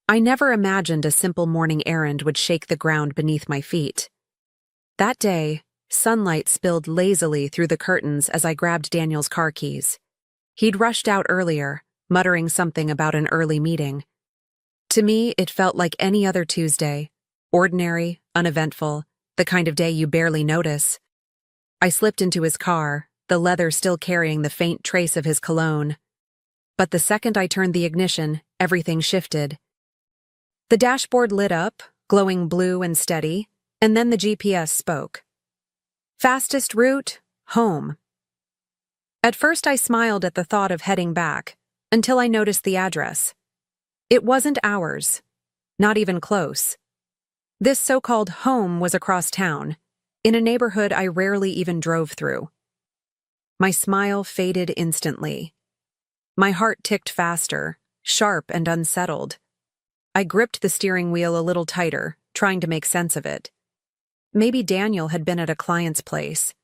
I never imagined a simple morning errand would shake the ground beneath my feet. That day, sunlight spilled lazily through the curtains as I grabbed Daniel's car keys. He'd rushed out earlier, muttering something about an early meeting. To me, it felt like any other Tuesday, ordinary, uneventful, the kind of day you barely notice. I slipped into his car, the leather still carrying the faint trace of his cologne. But the second I turned the ignition, everything shifted. The dashboard lit up, glowing blue and steady, and then the GPS spoke. Fastest route, home. At first I smiled at the thought of heading back, until I noticed the address. It wasn't ours. Not even close. This so-called home was across town, in a neighborhood I rarely even drove through. My smile faded instantly. My heart ticked faster, sharp and unsettled. I gripped the steering wheel a little tighter, trying to make sense of it. Maybe Daniel had been at a client's place.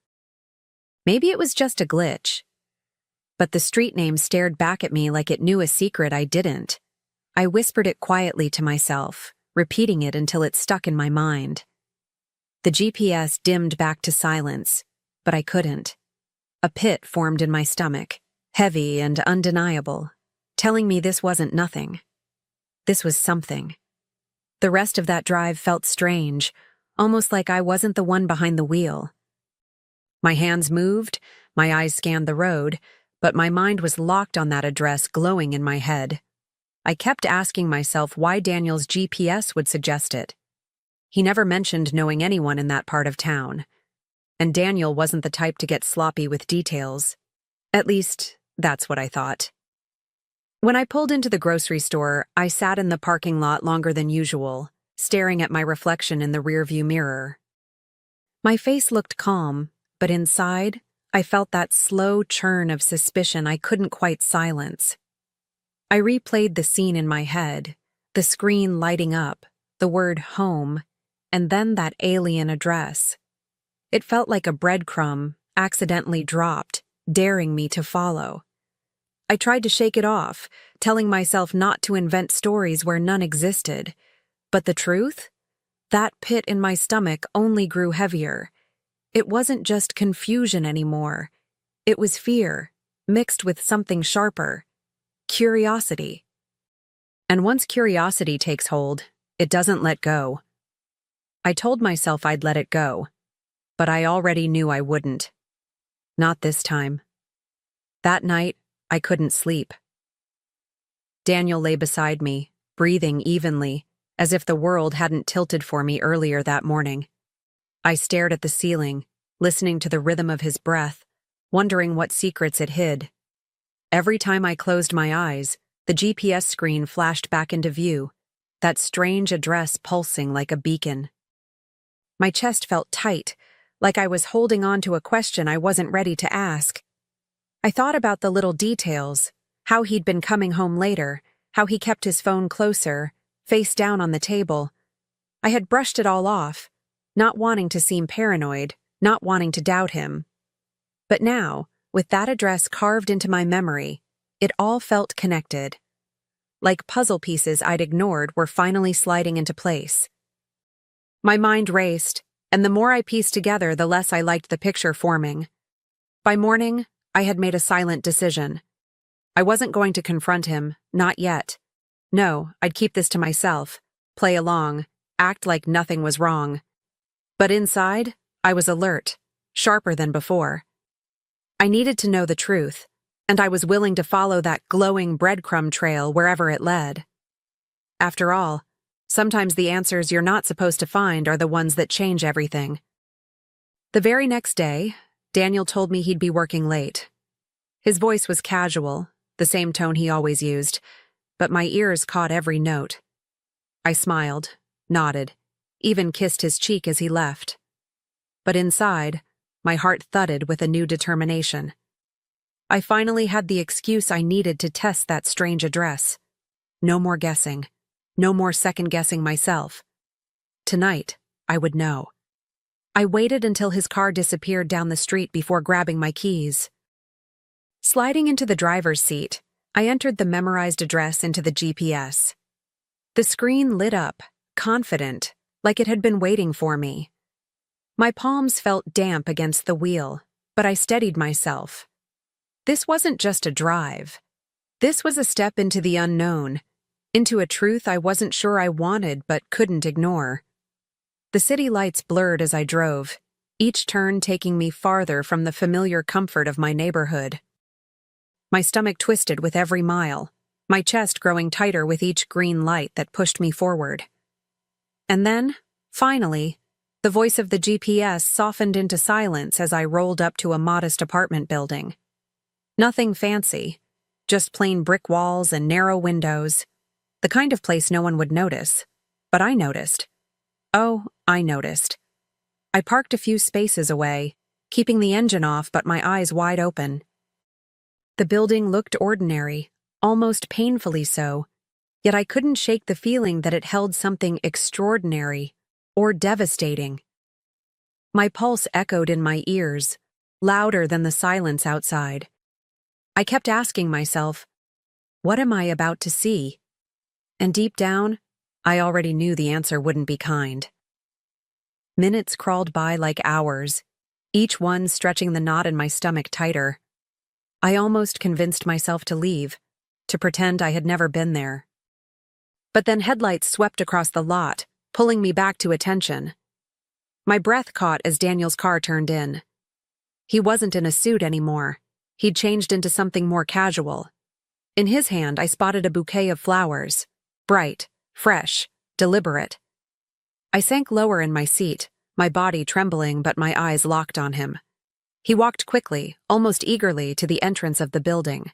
Maybe it was just a glitch. But the street name stared back at me like it knew a secret I didn't. I whispered it quietly to myself, repeating it until it stuck in my mind. The GPS dimmed back to silence, but I couldn't. A pit formed in my stomach, heavy and undeniable, telling me this wasn't nothing. This was something. The rest of that drive felt strange, almost like I wasn't the one behind the wheel. My hands moved, my eyes scanned the road, but my mind was locked on that address glowing in my head. I kept asking myself why Daniel's GPS would suggest it. He never mentioned knowing anyone in that part of town. And Daniel wasn't the type to get sloppy with details. At least, that's what I thought. When I pulled into the grocery store, I sat in the parking lot longer than usual, staring at my reflection in the rearview mirror. My face looked calm, but inside, I felt that slow churn of suspicion I couldn't quite silence. I replayed the scene in my head, the screen lighting up, the word home, and then that alien address. It felt like a breadcrumb, accidentally dropped, daring me to follow. I tried to shake it off, telling myself not to invent stories where none existed. But the truth? That pit in my stomach only grew heavier. It wasn't just confusion anymore. It was fear, mixed with something sharper. Curiosity. And once curiosity takes hold, it doesn't let go. I told myself I'd let it go, but I already knew I wouldn't. Not this time. That night, I couldn't sleep. Daniel lay beside me, breathing evenly, as if the world hadn't tilted for me earlier that morning. I stared at the ceiling, listening to the rhythm of his breath, wondering what secrets it hid. Every time I closed my eyes, the GPS screen flashed back into view, that strange address pulsing like a beacon. My chest felt tight, like I was holding on to a question I wasn't ready to ask. I thought about the little details, how he'd been coming home later, how he kept his phone closer, face down on the table. I had brushed it all off, not wanting to seem paranoid, not wanting to doubt him. But now, with that address carved into my memory, it all felt connected. Like puzzle pieces I'd ignored were finally sliding into place. My mind raced, and the more I pieced together, the less I liked the picture forming. By morning, I had made a silent decision. I wasn't going to confront him, not yet. No, I'd keep this to myself, play along, act like nothing was wrong. But inside, I was alert, sharper than before. I needed to know the truth, and I was willing to follow that glowing breadcrumb trail wherever it led. After all, sometimes the answers you're not supposed to find are the ones that change everything. The very next day, Daniel told me he'd be working late. His voice was casual, the same tone he always used, but my ears caught every note. I smiled, nodded, even kissed his cheek as he left. But inside, my heart thudded with a new determination. I finally had the excuse I needed to test that strange address. No more guessing. No more second-guessing myself. Tonight, I would know. I waited until his car disappeared down the street before grabbing my keys. Sliding into the driver's seat, I entered the memorized address into the GPS. The screen lit up, confident, like it had been waiting for me. My palms felt damp against the wheel, but I steadied myself. This wasn't just a drive. This was a step into the unknown, into a truth I wasn't sure I wanted but couldn't ignore. The city lights blurred as I drove, each turn taking me farther from the familiar comfort of my neighborhood. My stomach twisted with every mile, my chest growing tighter with each green light that pushed me forward. And then, finally, the voice of the GPS softened into silence as I rolled up to a modest apartment building. Nothing fancy, just plain brick walls and narrow windows, the kind of place no one would notice. But I noticed. Oh, I noticed. I parked a few spaces away, keeping the engine off but my eyes wide open. The building looked ordinary, almost painfully so, yet I couldn't shake the feeling that it held something extraordinary or devastating. My pulse echoed in my ears, louder than the silence outside. I kept asking myself, what am I about to see? And deep down, I already knew the answer wouldn't be kind. Minutes crawled by like hours, each one stretching the knot in my stomach tighter. I almost convinced myself to leave, to pretend I had never been there. But then headlights swept across the lot, pulling me back to attention. My breath caught as Daniel's car turned in. He wasn't in a suit anymore. He'd changed into something more casual. In his hand, I spotted a bouquet of flowers, bright, fresh, deliberate. I sank lower in my seat, my body trembling but my eyes locked on him. He walked quickly, almost eagerly, to the entrance of the building.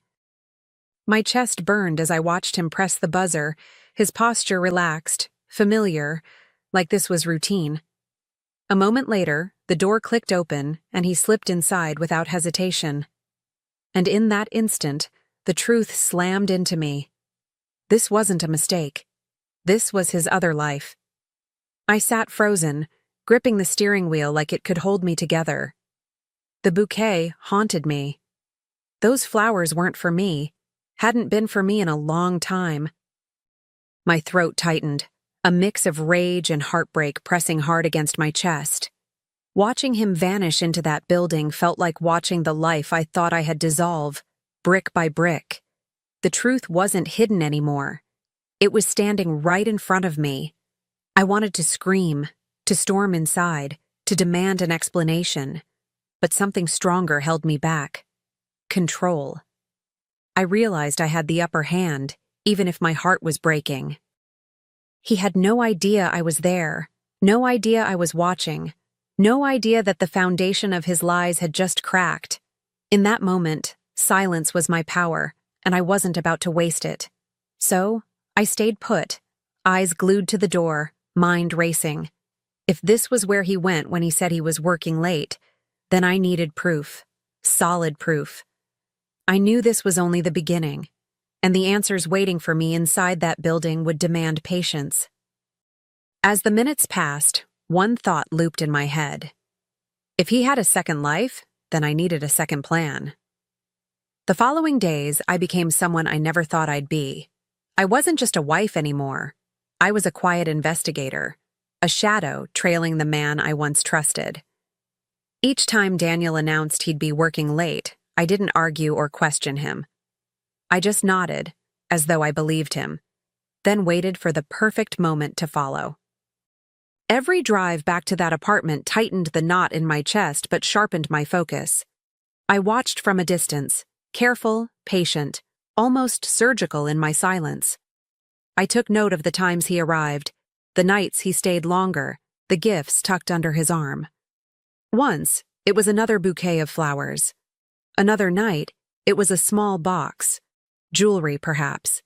My chest burned as I watched him press the buzzer, his posture relaxed, familiar, like this was routine. A moment later, the door clicked open and he slipped inside without hesitation. And in that instant, the truth slammed into me. This wasn't a mistake. This was his other life. I sat frozen, gripping the steering wheel like it could hold me together. The bouquet haunted me. Those flowers weren't for me, hadn't been for me in a long time. My throat tightened, a mix of rage and heartbreak pressing hard against my chest. Watching him vanish into that building felt like watching the life I thought I had dissolve, brick by brick. The truth wasn't hidden anymore. It was standing right in front of me. I wanted to scream, to storm inside, to demand an explanation. But something stronger held me back. Control. I realized I had the upper hand, even if my heart was breaking. He had no idea I was there, no idea I was watching, no idea that the foundation of his lies had just cracked. In that moment, silence was my power, and I wasn't about to waste it. So, I stayed put, eyes glued to the door, mind racing. If this was where he went when he said he was working late, then I needed proof, solid proof. I knew this was only the beginning, and the answers waiting for me inside that building would demand patience. As the minutes passed, one thought looped in my head. If he had a second life, then I needed a second plan. The following days, I became someone I never thought I'd be. I wasn't just a wife anymore. I was a quiet investigator, a shadow trailing the man I once trusted. Each time Daniel announced he'd be working late, I didn't argue or question him. I just nodded, as though I believed him, then waited for the perfect moment to follow. Every drive back to that apartment tightened the knot in my chest but sharpened my focus. I watched from a distance, careful, patient, almost surgical in my silence. I took note of the times he arrived, the nights he stayed longer, the gifts tucked under his arm. Once, it was another bouquet of flowers. Another night, it was a small box, jewelry perhaps.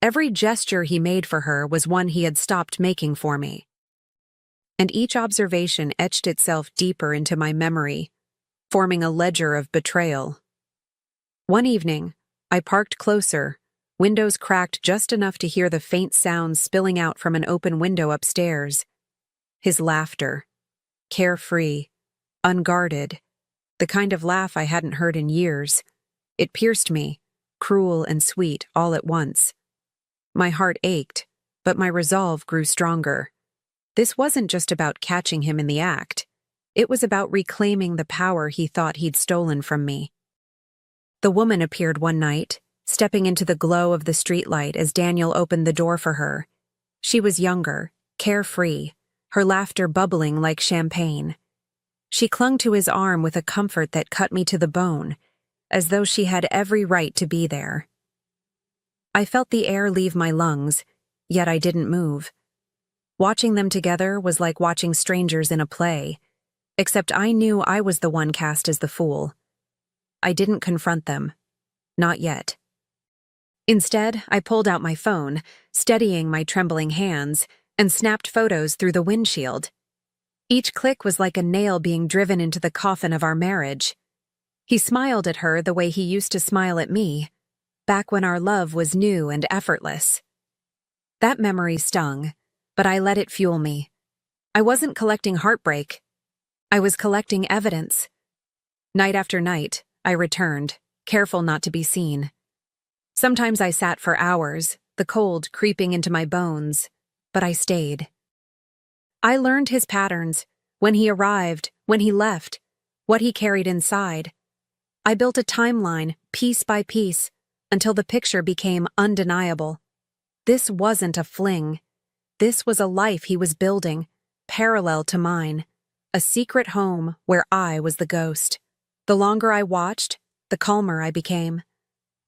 Every gesture he made for her was one he had stopped making for me. And each observation etched itself deeper into my memory, forming a ledger of betrayal. One evening, I parked closer, windows cracked just enough to hear the faint sounds spilling out from an open window upstairs. His laughter, carefree, unguarded, the kind of laugh I hadn't heard in years. It pierced me, cruel and sweet all at once. My heart ached, but my resolve grew stronger. This wasn't just about catching him in the act. It was about reclaiming the power he thought he'd stolen from me. The woman appeared one night, stepping into the glow of the streetlight as Daniel opened the door for her. She was younger, carefree, her laughter bubbling like champagne. She clung to his arm with a comfort that cut me to the bone, as though she had every right to be there. I felt the air leave my lungs, yet I didn't move. Watching them together was like watching strangers in a play, except I knew I was the one cast as the fool. I didn't confront them. Not yet. Instead, I pulled out my phone, steadying my trembling hands, and snapped photos through the windshield. Each click was like a nail being driven into the coffin of our marriage. He smiled at her the way he used to smile at me, back when our love was new and effortless. That memory stung, but I let it fuel me. I wasn't collecting heartbreak. I was collecting evidence. Night after night, I returned, careful not to be seen. Sometimes I sat for hours, the cold creeping into my bones, but I stayed. I learned his patterns, when he arrived, when he left, what he carried inside. I built a timeline, piece by piece, until the picture became undeniable. This wasn't a fling. This was a life he was building, parallel to mine, a secret home where I was the ghost. The longer I watched, the calmer I became.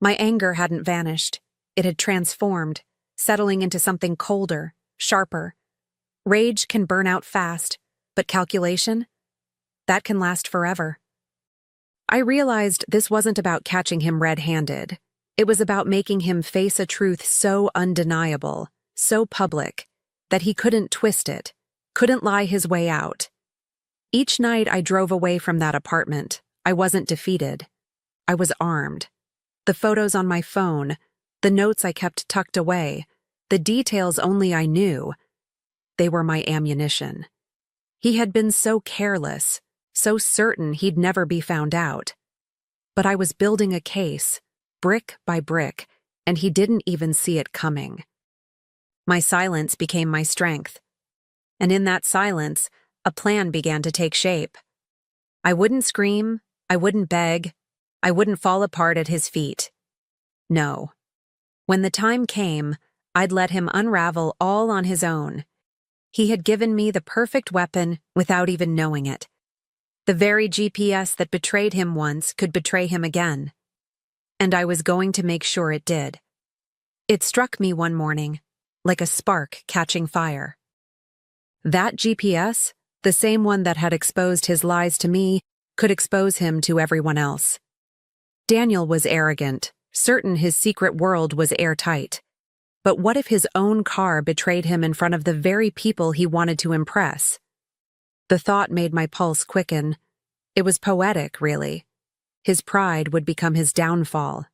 My anger hadn't vanished. It had transformed, settling into something colder, sharper. Rage can burn out fast, but calculation? That can last forever. I realized this wasn't about catching him red-handed. It was about making him face a truth so undeniable, so public, that he couldn't twist it, couldn't lie his way out. Each night I drove away from that apartment, I wasn't defeated. I was armed. The photos on my phone, the notes I kept tucked away, the details only I knew, they were my ammunition. He had been so careless, so certain he'd never be found out. But I was building a case, brick by brick, and he didn't even see it coming. My silence became my strength. And in that silence, a plan began to take shape. I wouldn't scream, I wouldn't beg, I wouldn't fall apart at his feet. No. When the time came, I'd let him unravel all on his own. He had given me the perfect weapon without even knowing it. The very GPS that betrayed him once could betray him again. And I was going to make sure it did. It struck me one morning, like a spark catching fire. That GPS, the same one that had exposed his lies to me, could expose him to everyone else. Daniel was arrogant, certain his secret world was airtight. But what if his own car betrayed him in front of the very people he wanted to impress? The thought made my pulse quicken. It was poetic, really. His pride would become his downfall.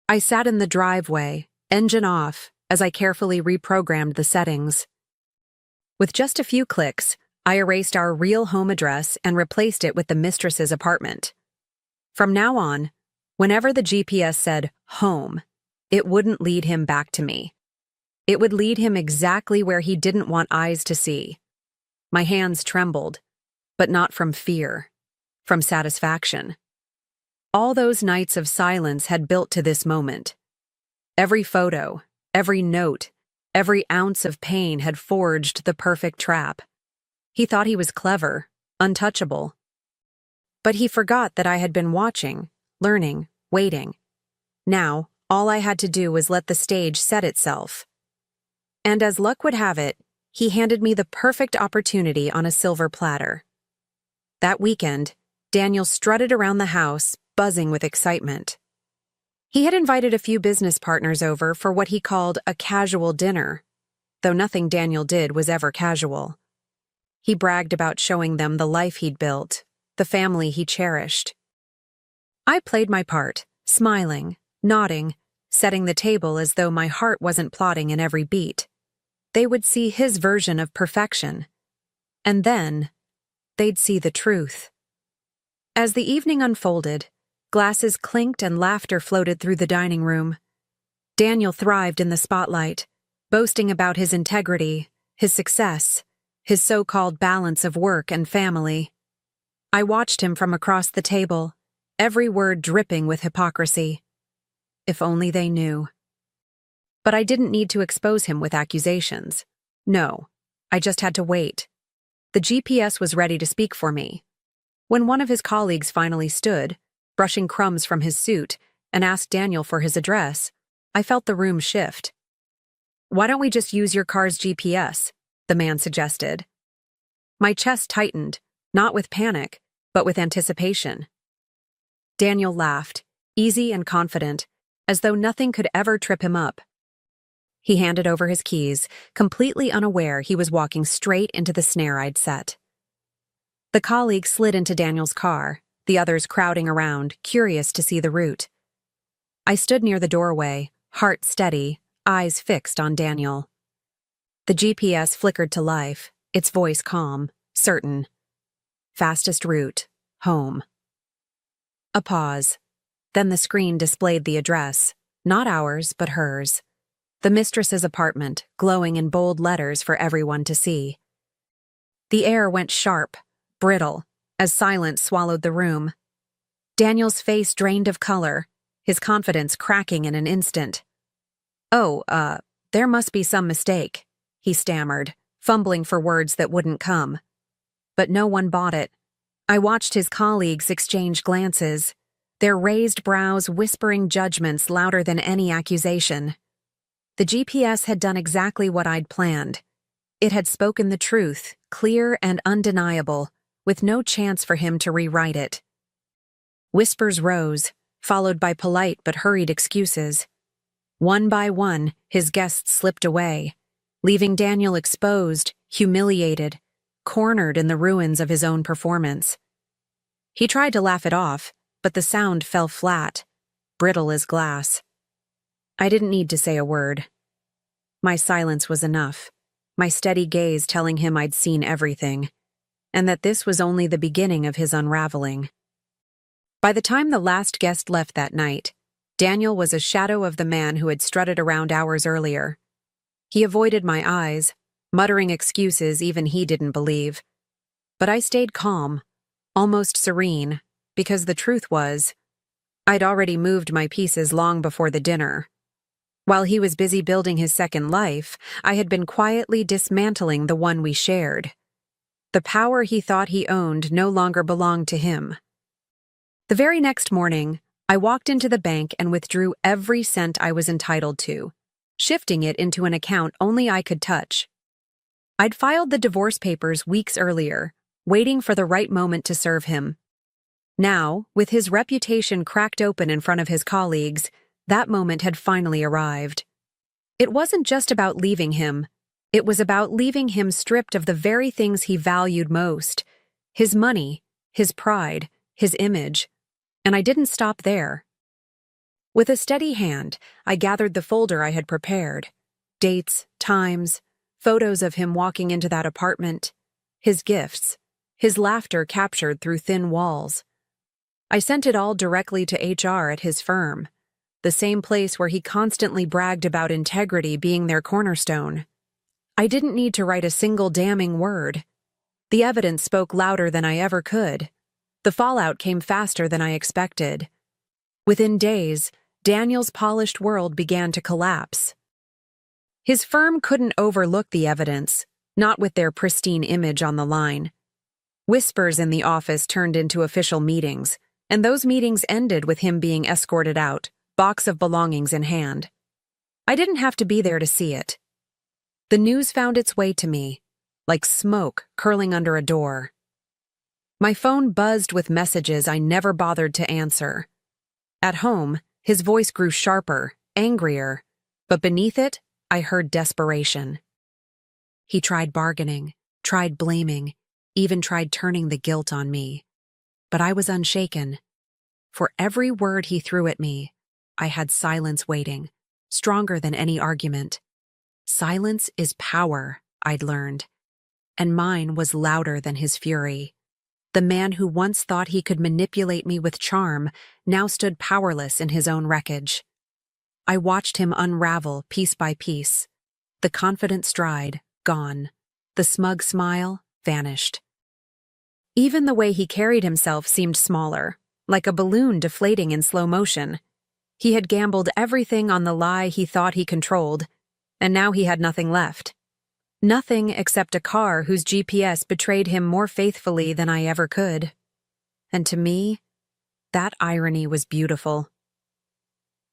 I sat in the driveway, engine off, as I carefully reprogrammed the settings. With just a few clicks, I erased our real home address and replaced it with the mistress's apartment. From now on, whenever the GPS said home, it wouldn't lead him back to me. It would lead him exactly where he didn't want eyes to see. My hands trembled, but not from fear, from satisfaction. All those nights of silence had built to this moment. Every photo, every note, every ounce of pain had forged the perfect trap. He thought he was clever, untouchable. But he forgot that I had been watching, learning, waiting. Now, all I had to do was let the stage set itself. And as luck would have it, he handed me the perfect opportunity on a silver platter. That weekend, Daniel strutted around the house, buzzing with excitement. He had invited a few business partners over for what he called a casual dinner, though nothing Daniel did was ever casual. He bragged about showing them the life he'd built, the family he cherished. I played my part, smiling, nodding, setting the table as though my heart wasn't plotting in every beat. They would see his version of perfection. And then, they'd see the truth. As the evening unfolded, glasses clinked and laughter floated through the dining room. Daniel thrived in the spotlight. boasting about his integrity, his success, his so-called balance of work and family. I watched him from across the table, every word dripping with hypocrisy. If only they knew. But I didn't need to expose him with accusations. No, I just had to wait. The GPS was ready to speak for me. When one of his colleagues finally stood, brushing crumbs from his suit, and asked Daniel for his address, I felt the room shift. "Why don't we just use your car's GPS?" the man suggested. My chest tightened, not with panic, but with anticipation. Daniel laughed, easy and confident, as though nothing could ever trip him up. He handed over his keys, completely unaware he was walking straight into the snare I'd set. The colleague slid into Daniel's car, the others crowding around, curious to see the route. I stood near the doorway, heart steady, eyes fixed on Daniel. The GPS flickered to life, its voice calm, certain. Fastest route, home. A pause. Then the screen displayed the address, not ours, but hers. The mistress's apartment, glowing in bold letters for everyone to see. The air went sharp, brittle, as silence swallowed the room. Daniel's face drained of color, his confidence cracking in an instant. "Oh, there must be some mistake," he stammered, fumbling for words that wouldn't come. But no one bought it. I watched his colleagues exchange glances, their raised brows whispering judgments louder than any accusation. The GPS had done exactly what I'd planned. It had spoken the truth, clear and undeniable, with no chance for him to rewrite it. Whispers rose, followed by polite but hurried excuses. One by one, his guests slipped away, leaving Daniel exposed, humiliated, cornered in the ruins of his own performance. He tried to laugh it off, but the sound fell flat, brittle as glass. I didn't need to say a word. My silence was enough, my steady gaze telling him I'd seen everything, and that this was only the beginning of his unraveling. By the time the last guest left that night, Daniel was a shadow of the man who had strutted around hours earlier. He avoided my eyes, muttering excuses even he didn't believe. But I stayed calm, almost serene, because the truth was, I'd already moved my pieces long before the dinner. While he was busy building his second life, I had been quietly dismantling the one we shared. The power he thought he owned no longer belonged to him. The very next morning, I walked into the bank and withdrew every cent I was entitled to, shifting it into an account only I could touch. I'd filed the divorce papers weeks earlier, waiting for the right moment to serve him. Now, with his reputation cracked open in front of his colleagues, that moment had finally arrived. It wasn't just about leaving him. It was about leaving him stripped of the very things he valued most: his money, his pride, his image. And I didn't stop there. With a steady hand, I gathered the folder I had prepared. Dates, times, photos of him walking into that apartment, his gifts, his laughter captured through thin walls. I sent it all directly to HR at his firm, the same place where he constantly bragged about integrity being their cornerstone. I didn't need to write a single damning word. The evidence spoke louder than I ever could. The fallout came faster than I expected. Within days, Daniel's polished world began to collapse. His firm couldn't overlook the evidence, not with their pristine image on the line. Whispers in the office turned into official meetings, and those meetings ended with him being escorted out, box of belongings in hand. I didn't have to be there to see it. The news found its way to me, like smoke curling under a door. My phone buzzed with messages I never bothered to answer. At home, his voice grew sharper, angrier, but beneath it, I heard desperation. He tried bargaining, tried blaming, even tried turning the guilt on me. But I was unshaken. For every word he threw at me, I had silence waiting, stronger than any argument. Silence is power, I'd learned, and mine was louder than his fury. The man who once thought he could manipulate me with charm now stood powerless in his own wreckage. I watched him unravel piece by piece, The confident stride, gone. The smug smile, vanished. Even the way he carried himself seemed smaller, like a balloon deflating in slow motion. He had gambled everything on the lie he thought he controlled, and now he had nothing left. Nothing except a car whose GPS betrayed him more faithfully than I ever could. And to me, that irony was beautiful.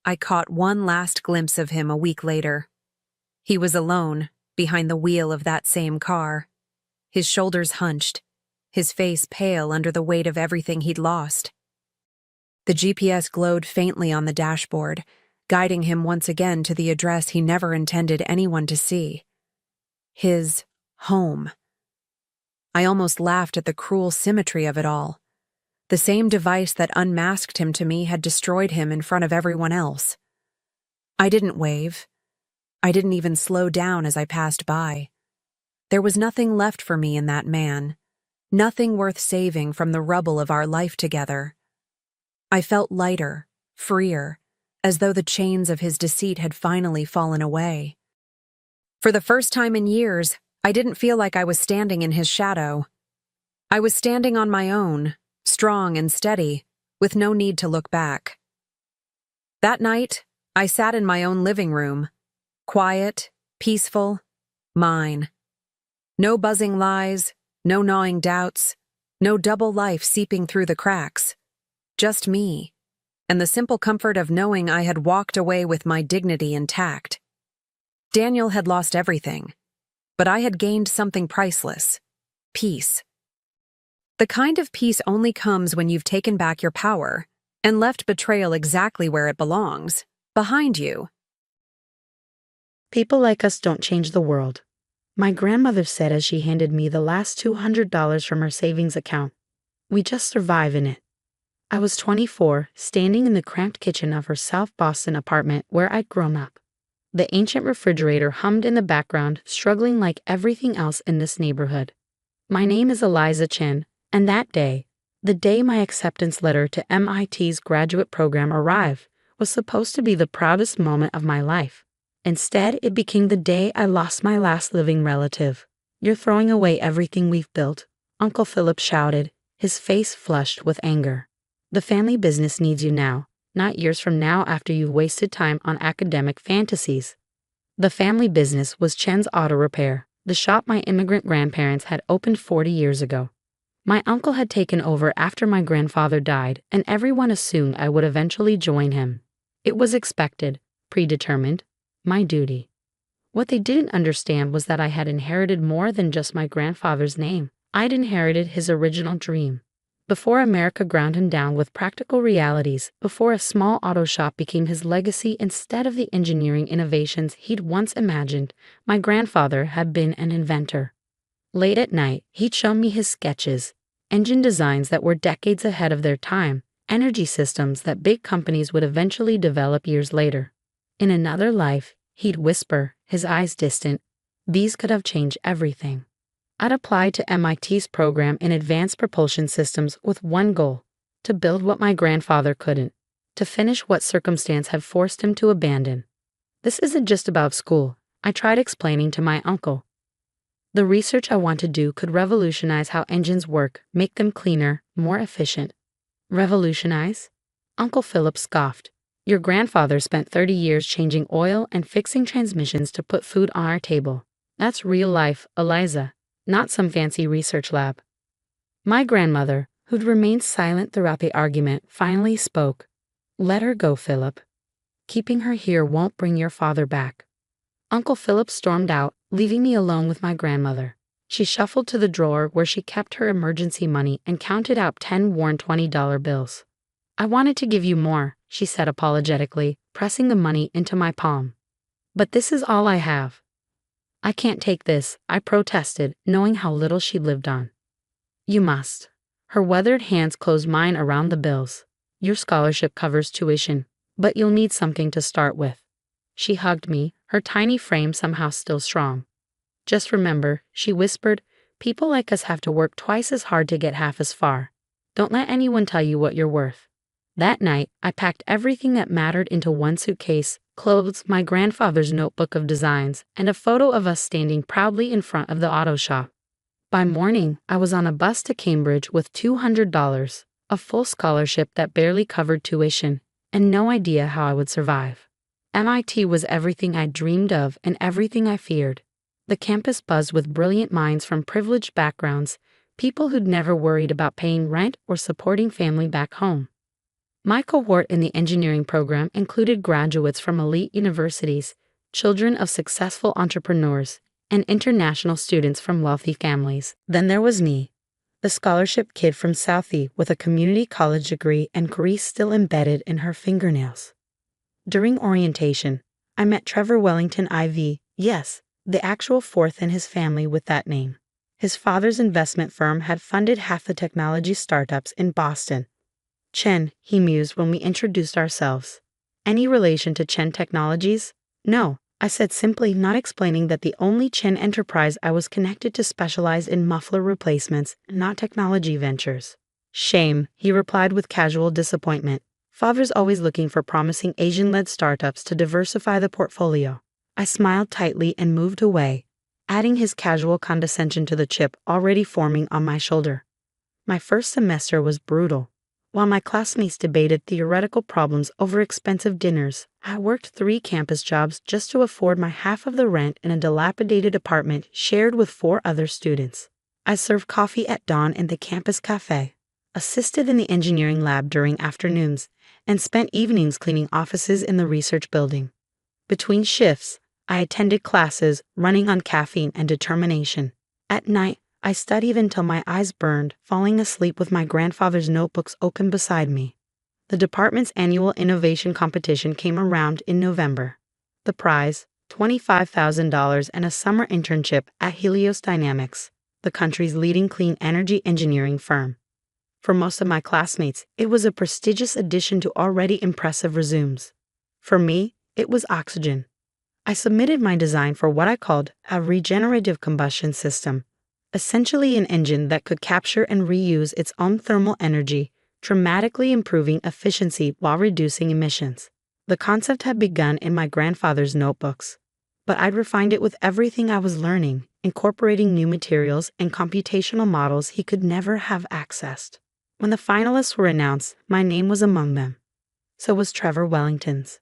I caught one last glimpse of him a week later. He was alone, behind the wheel of that same car. His shoulders hunched, his face pale under the weight of everything he'd lost. The GPS glowed faintly on the dashboard, guiding him once again to the address he never intended anyone to see. His home. I almost laughed at the cruel symmetry of it all. The same device that unmasked him to me had destroyed him in front of everyone else. I didn't wave. I didn't even slow down as I passed by. There was nothing left for me in that man, nothing worth saving from the rubble of our life together. I felt lighter, freer, as though the chains of his deceit had finally fallen away. For the first time in years, I didn't feel like I was standing in his shadow. I was standing on my own, strong and steady, with no need to look back. That night, I sat in my own living room, quiet, peaceful, mine. No buzzing lies, no gnawing doubts, no double life seeping through the cracks. Just me, and the simple comfort of knowing I had walked away with my dignity intact. Daniel had lost everything, but I had gained something priceless: peace. The kind of peace only comes when you've taken back your power and left betrayal exactly where it belongs, behind you. People like us don't change the world. My grandmother said as she handed me the last $200 from her savings account. We just survive in it. I was 24, standing in the cramped kitchen of her South Boston apartment where I'd grown up. The ancient refrigerator hummed in the background, struggling like everything else in this neighborhood. My name is Eliza Chin, and that day, the day my acceptance letter to MIT's graduate program arrived, was supposed to be the proudest moment of my life. Instead, it became the day I lost my last living relative. "You're throwing away everything we've built," Uncle Philip shouted, his face flushed with anger. "The family business needs you now, not years from now after you've wasted time on academic fantasies." The family business was Chen's Auto Repair, the shop my immigrant grandparents had opened 40 years ago. My uncle had taken over after my grandfather died, and everyone assumed I would eventually join him. It was expected, predetermined, my duty. What they didn't understand was that I had inherited more than just my grandfather's name. I'd inherited his original dream. Before America ground him down with practical realities, before a small auto shop became his legacy instead of the engineering innovations he'd once imagined, my grandfather had been an inventor. Late at night, he'd show me his sketches, engine designs that were decades ahead of their time, energy systems that big companies would eventually develop years later. In another life, he'd whisper, his eyes distant, "These could have changed everything." I'd applied to MIT's program in advanced propulsion systems with one goal: to build what my grandfather couldn't, to finish what circumstance had forced him to abandon. "This isn't just about school," I tried explaining to my uncle. "The research I want to do could revolutionize how engines work, make them cleaner, more efficient." "Revolutionize?" Uncle Philip scoffed. "Your grandfather spent 30 years changing oil and fixing transmissions to put food on our table. That's real life, Eliza, not some fancy research lab." My grandmother, who'd remained silent throughout the argument, finally spoke. "Let her go, Philip. Keeping her here won't bring your father back." Uncle Philip stormed out, leaving me alone with my grandmother. She shuffled to the drawer where she kept her emergency money and counted out 10 worn $20 bills. "I wanted to give you more," she said apologetically, pressing the money into my palm. "But this is all I have." "I can't take this," I protested, knowing how little she lived on. "You must." Her weathered hands closed mine around the bills. "Your scholarship covers tuition, but you'll need something to start with." She hugged me, her tiny frame somehow still strong. "Just remember," she whispered, "people like us have to work twice as hard to get half as far. Don't let anyone tell you what you're worth." That night, I packed everything that mattered into one suitcase, clothes, my grandfather's notebook of designs, and a photo of us standing proudly in front of the auto shop. By morning, I was on a bus to Cambridge with $200, a full scholarship that barely covered tuition, and no idea how I would survive. MIT was everything I dreamed of and everything I feared. The campus buzzed with brilliant minds from privileged backgrounds, people who'd never worried about paying rent or supporting family back home. My cohort in the engineering program included graduates from elite universities, children of successful entrepreneurs, and international students from wealthy families. Then there was me, the scholarship kid from Southie with a community college degree and grease still embedded in her fingernails. During orientation, I met Trevor Wellington IV, yes, the actual fourth in his family with that name. His father's investment firm had funded half the technology startups in Boston. Chen, he mused when we introduced ourselves. Any relation to Chen Technologies? No, I said, simply, not explaining that the only Chen enterprise I was connected to specialized in muffler replacements, not technology ventures. Shame, he replied with casual disappointment. Father's always looking for promising Asian-led startups to diversify the portfolio. I smiled tightly and moved away, adding his casual condescension to the chip already forming on my shoulder. My first semester was brutal. While my classmates debated theoretical problems over expensive dinners, I worked 3 campus jobs just to afford my half of the rent in a dilapidated apartment shared with 4 other students. I served coffee at dawn in the campus cafe, assisted in the engineering lab during afternoons, and spent evenings cleaning offices in the research building. Between shifts, I attended classes running on caffeine and determination. At night, I studied until my eyes burned, falling asleep with my grandfather's notebooks open beside me. The department's annual innovation competition came around in November. The prize, $25,000 and a summer internship at Helios Dynamics, the country's leading clean energy engineering firm. For most of my classmates, it was a prestigious addition to already impressive resumes. For me, it was oxygen. I submitted my design for what I called a regenerative combustion system, essentially an engine that could capture and reuse its own thermal energy, dramatically improving efficiency while reducing emissions. The concept had begun in my grandfather's notebooks, but I'd refined it with everything I was learning, incorporating new materials and computational models he could never have accessed. When the finalists were announced, my name was among them. So was Trevor Wellington's.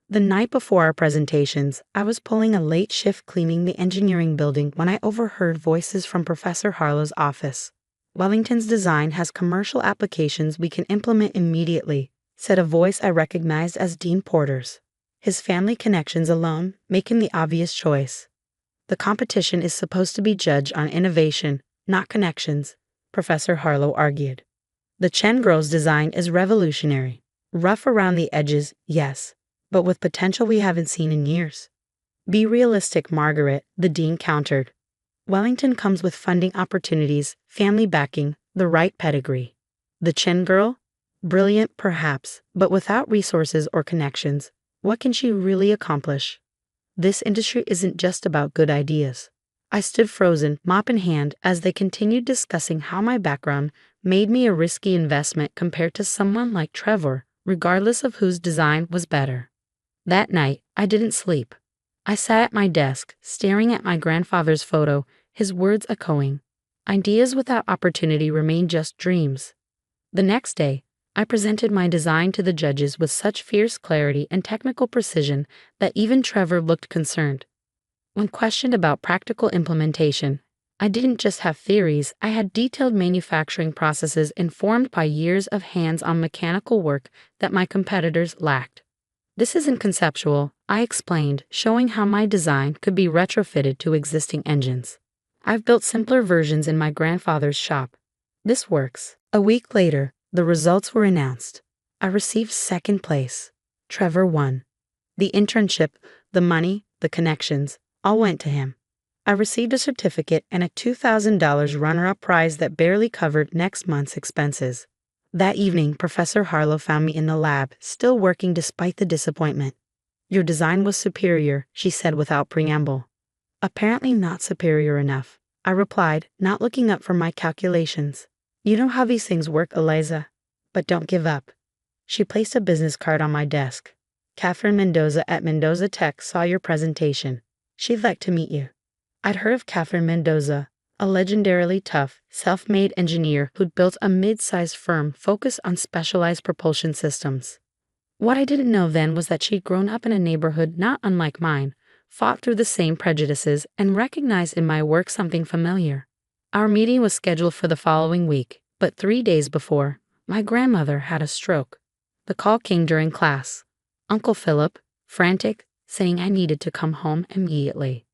The night before our presentations, I was pulling a late shift cleaning the engineering building when I overheard voices from Professor Harlow's office. Wellington's design has commercial applications we can implement immediately, said a voice I recognized as Dean Porter's. His family connections alone make him the obvious choice. The competition is supposed to be judged on innovation, not connections, Professor Harlow argued. The Chen girl's design is revolutionary. Rough around the edges, yes, but with potential we haven't seen in years. Be realistic, Margaret, the dean countered. Wellington comes with funding opportunities, family backing, the right pedigree. The Chen girl? Brilliant, perhaps, but without resources or connections, what can she really accomplish? This industry isn't just about good ideas. I stood frozen, mop in hand, as they continued discussing how my background made me a risky investment compared to someone like Trevor, regardless of whose design was better. That night, I didn't sleep. I sat at my desk, staring at my grandfather's photo, his words echoing. Ideas without opportunity remain just dreams. The next day, I presented my design to the judges with such fierce clarity and technical precision that even Trevor looked concerned. When questioned about practical implementation, I didn't just have theories, I had detailed manufacturing processes informed by years of hands-on mechanical work that my competitors lacked. This isn't conceptual, I explained, showing how my design could be retrofitted to existing engines. I've built simpler versions in my grandfather's shop. This works. A week later, the results were announced. I received second place. Trevor won. The internship, the money, the connections, all went to him. I received a certificate and a $2,000 runner-up prize that barely covered next month's expenses. That evening, Professor Harlow found me in the lab, still working despite the disappointment. Your design was superior, she said without preamble. Apparently not superior enough, I replied, not looking up from my calculations. You know how these things work, Eliza. But don't give up. She placed a business card on my desk. Catherine Mendoza at Mendoza Tech saw your presentation. She'd like to meet you. I'd heard of Catherine Mendoza, a legendarily tough, self-made engineer who'd built a mid-sized firm focused on specialized propulsion systems. What I didn't know then was that she'd grown up in a neighborhood not unlike mine, fought through the same prejudices, and recognized in my work something familiar. Our meeting was scheduled for the following week, but 3 days before, my grandmother had a stroke. The call came during class. Uncle Philip, frantic, saying I needed to come home immediately.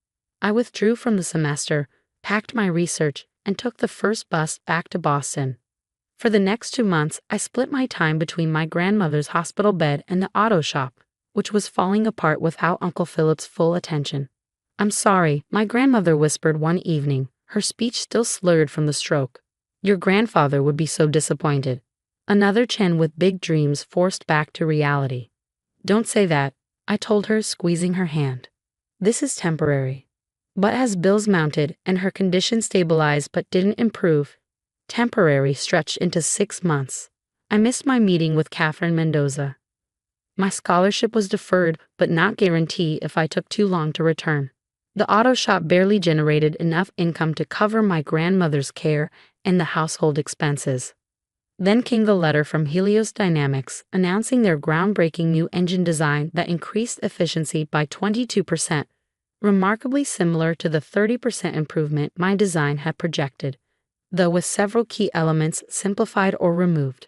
I withdrew from the semester, packed my research, and took the first bus back to Boston. For the next 2 months, I split my time between my grandmother's hospital bed and the auto shop, which was falling apart without Uncle Philip's full attention. "I'm sorry," my grandmother whispered one evening, her speech still slurred from the stroke. "Your grandfather would be so disappointed." Another Chen with big dreams forced back to reality. "Don't say that," I told her, squeezing her hand. "This is temporary." But as bills mounted and her condition stabilized but didn't improve, temporary stretched into 6 months. I missed my meeting with Catherine Mendoza. My scholarship was deferred but not guaranteed if I took too long to return. The auto shop barely generated enough income to cover my grandmother's care and the household expenses. Then came the letter from Helios Dynamics announcing their groundbreaking new engine design that increased efficiency by 22%, remarkably similar to the 30% improvement my design had projected, though with several key elements simplified or removed.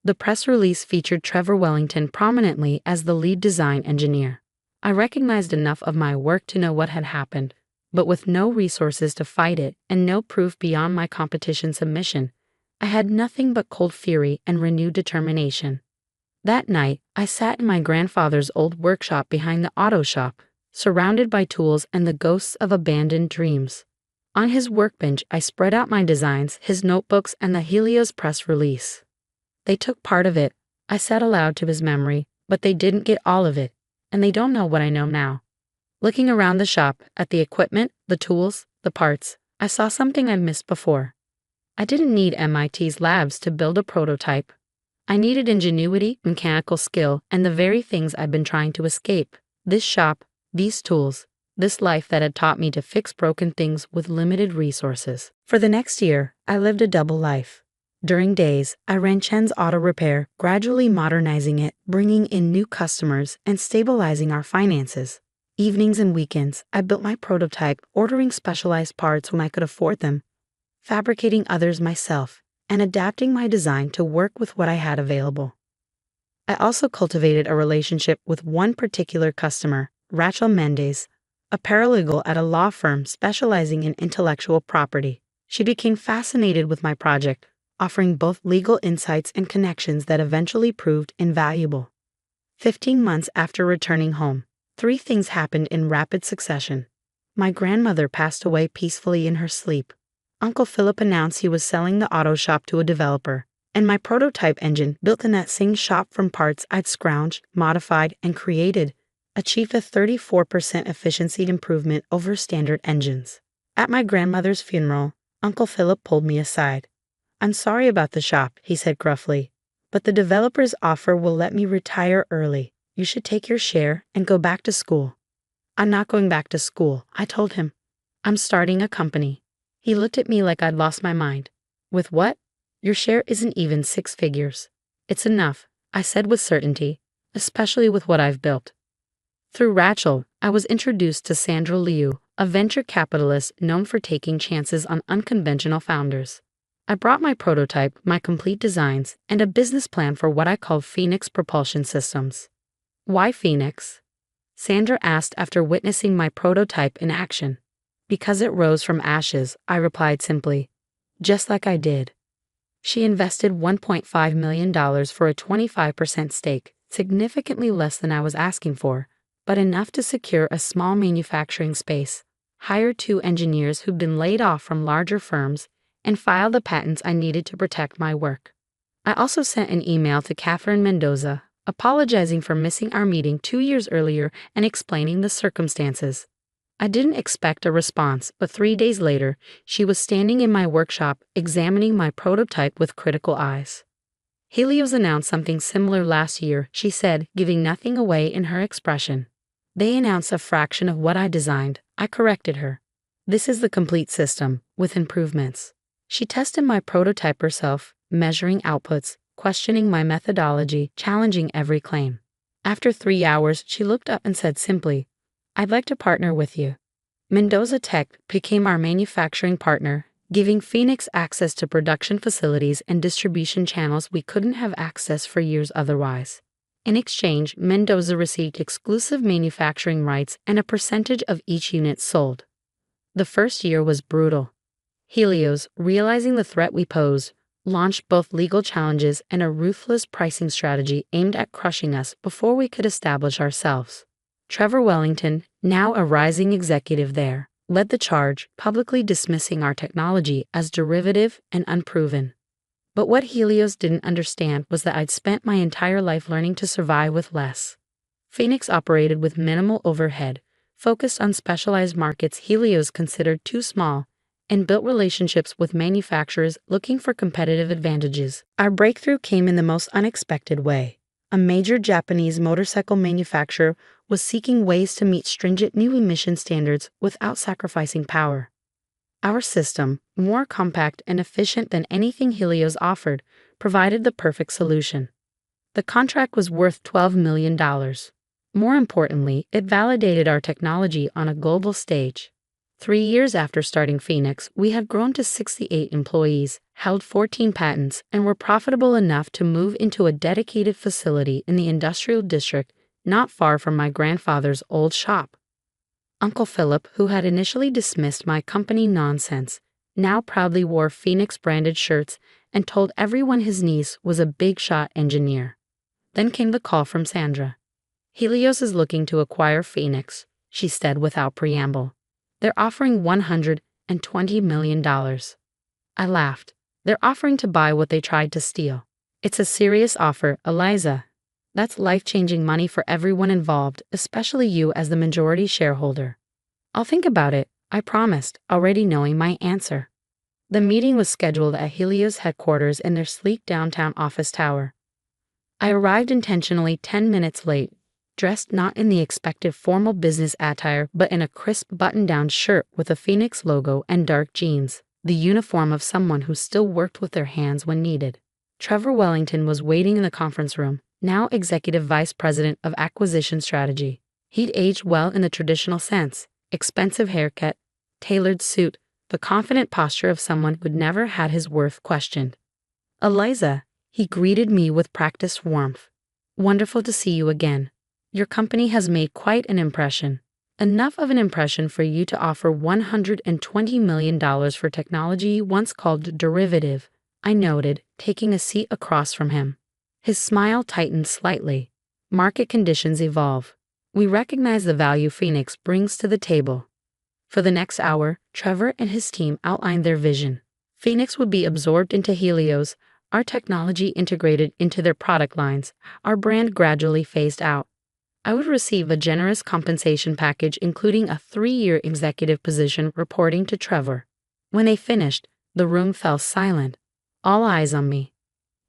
The press release featured Trevor Wellington prominently as the lead design engineer. I recognized enough of my work to know what had happened, but with no resources to fight it and no proof beyond my competition submission, I had nothing but cold fury and renewed determination. That night, I sat in my grandfather's old workshop behind the auto shop, surrounded by tools and the ghosts of abandoned dreams. On his workbench, I spread out my designs, his notebooks, and the Helios press release. "They took part of it," I said aloud to his memory, "but they didn't get all of it, and they don't know what I know now." Looking around the shop, at the equipment, the tools, the parts, I saw something I'd missed before. I didn't need MIT's labs to build a prototype. I needed ingenuity, mechanical skill, and the very things I'd been trying to escape. This shop, these tools, this life that had taught me to fix broken things with limited resources. For the next year, I lived a double life. During days, I ran Chen's auto repair, gradually modernizing it, bringing in new customers, and stabilizing our finances. Evenings and weekends, I built my prototype, ordering specialized parts when I could afford them, fabricating others myself, and adapting my design to work with what I had available. I also cultivated a relationship with one particular customer, Rachel Mendez, a paralegal at a law firm specializing in intellectual property. She became fascinated with my project, offering both legal insights and connections that eventually proved invaluable. 15 months after returning home, 3 things happened in rapid succession. My grandmother passed away peacefully in her sleep. Uncle Philip announced he was selling the auto shop to a developer, and my prototype engine, built in that same shop from parts I'd scrounged, modified, and created, achieved a 34% efficiency improvement over standard engines. At my grandmother's funeral, Uncle Philip pulled me aside. "I'm sorry about the shop," he said gruffly, "but the developer's offer will let me retire early. You should take your share and go back to school." "I'm not going back to school," I told him. "I'm starting a company." He looked at me like I'd lost my mind. "With what? Your share isn't even 6 figures." "It's enough," I said with certainty, "especially with what I've built." Through Rachel, I was introduced to Sandra Liu, a venture capitalist known for taking chances on unconventional founders. I brought my prototype, my complete designs, and a business plan for what I called Phoenix Propulsion Systems. "Why Phoenix?" Sandra asked after witnessing my prototype in action. "Because it rose from ashes," I replied simply. "Just like I did." She invested $1.5 million for a 25% stake, significantly less than I was asking for, but enough to secure a small manufacturing space, hire 2 engineers who'd been laid off from larger firms, and file the patents I needed to protect my work. I also sent an email to Catherine Mendoza, apologizing for missing our meeting 2 years earlier and explaining the circumstances. I didn't expect a response, but 3 days later, she was standing in my workshop examining my prototype with critical eyes. Helios announced something similar last year, she said, giving nothing away in her expression. They announced a fraction of what I designed. I corrected her. This is the complete system, with improvements. She tested my prototype herself, measuring outputs, questioning my methodology, challenging every claim. After 3 hours, she looked up and said simply, "I'd like to partner with you." Mendoza Tech became our manufacturing partner, giving Phoenix access to production facilities and distribution channels we couldn't have access for years otherwise. In exchange, Mendoza received exclusive manufacturing rights and a percentage of each unit sold. The first year was brutal. Helios, realizing the threat we posed, launched both legal challenges and a ruthless pricing strategy aimed at crushing us before we could establish ourselves. Trevor Wellington, now a rising executive there, led the charge, publicly dismissing our technology as derivative and unproven. But what Helios didn't understand was that I'd spent my entire life learning to survive with less. Phoenix operated with minimal overhead, focused on specialized markets Helios considered too small, and built relationships with manufacturers looking for competitive advantages. Our breakthrough came in the most unexpected way. A major Japanese motorcycle manufacturer was seeking ways to meet stringent new emission standards without sacrificing power. Our system, more compact and efficient than anything Helios offered, provided the perfect solution. The contract was worth $12 million. More importantly, it validated our technology on a global stage. 3 years after starting Phoenix, we had grown to 68 employees, held 14 patents, and were profitable enough to move into a dedicated facility in the industrial district not far from my grandfather's old shop. Uncle Philip, who had initially dismissed my company nonsense, now proudly wore Phoenix-branded shirts and told everyone his niece was a big-shot engineer. Then came the call from Sandra. "Helios is looking to acquire Phoenix," she said without preamble. "They're offering $120 million. I laughed. "They're offering to buy what they tried to steal." "It's a serious offer, Eliza. That's life-changing money for everyone involved, especially you as the majority shareholder." "I'll think about it," I promised, already knowing my answer. The meeting was scheduled at Helios headquarters in their sleek downtown office tower. I arrived intentionally 10 minutes late, dressed not in the expected formal business attire but in a crisp button-down shirt with a Phoenix logo and dark jeans, the uniform of someone who still worked with their hands when needed. Trevor Wellington was waiting in the conference room, now Executive Vice President of Acquisition Strategy. He'd aged well in the traditional sense, expensive haircut, tailored suit, the confident posture of someone who'd never had his worth questioned. "Eliza," he greeted me with practiced warmth. "Wonderful to see you again. Your company has made quite an impression. Enough of an impression for you to offer $120 million for technology once called derivative," I noted, taking a seat across from him. His smile tightened slightly. "Market conditions evolve. We recognize the value Phoenix brings to the table." For the next hour, Trevor and his team outlined their vision. Phoenix would be absorbed into Helios, our technology integrated into their product lines, our brand gradually phased out. I would receive a generous compensation package including a 3-year executive position reporting to Trevor. When they finished, the room fell silent. All eyes on me.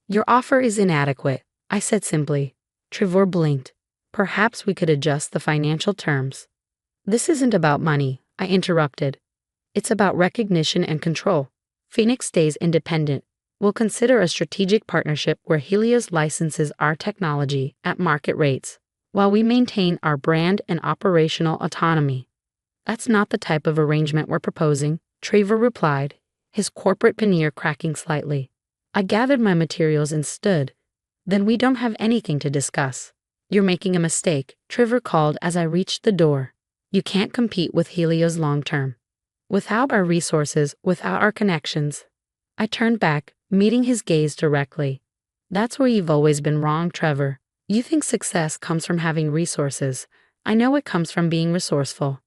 "Your offer is inadequate," I said simply. Trevor blinked. "Perhaps we could adjust the financial terms." "This isn't about money," I interrupted. "It's about recognition and control. Phoenix stays independent. We'll consider a strategic partnership where Helios licenses our technology at market rates, while we maintain our brand and operational autonomy." "That's not the type of arrangement we're proposing," Trevor replied, his corporate veneer cracking slightly. I gathered my materials and stood. "Then we don't have anything to discuss." "You're making a mistake," Trevor called as I reached the door. "You can't compete with Helios long-term. Without our resources, without our connections." I turned back, meeting his gaze directly. "That's where you've always been wrong, Trevor. You think success comes from having resources. I know it comes from being resourceful."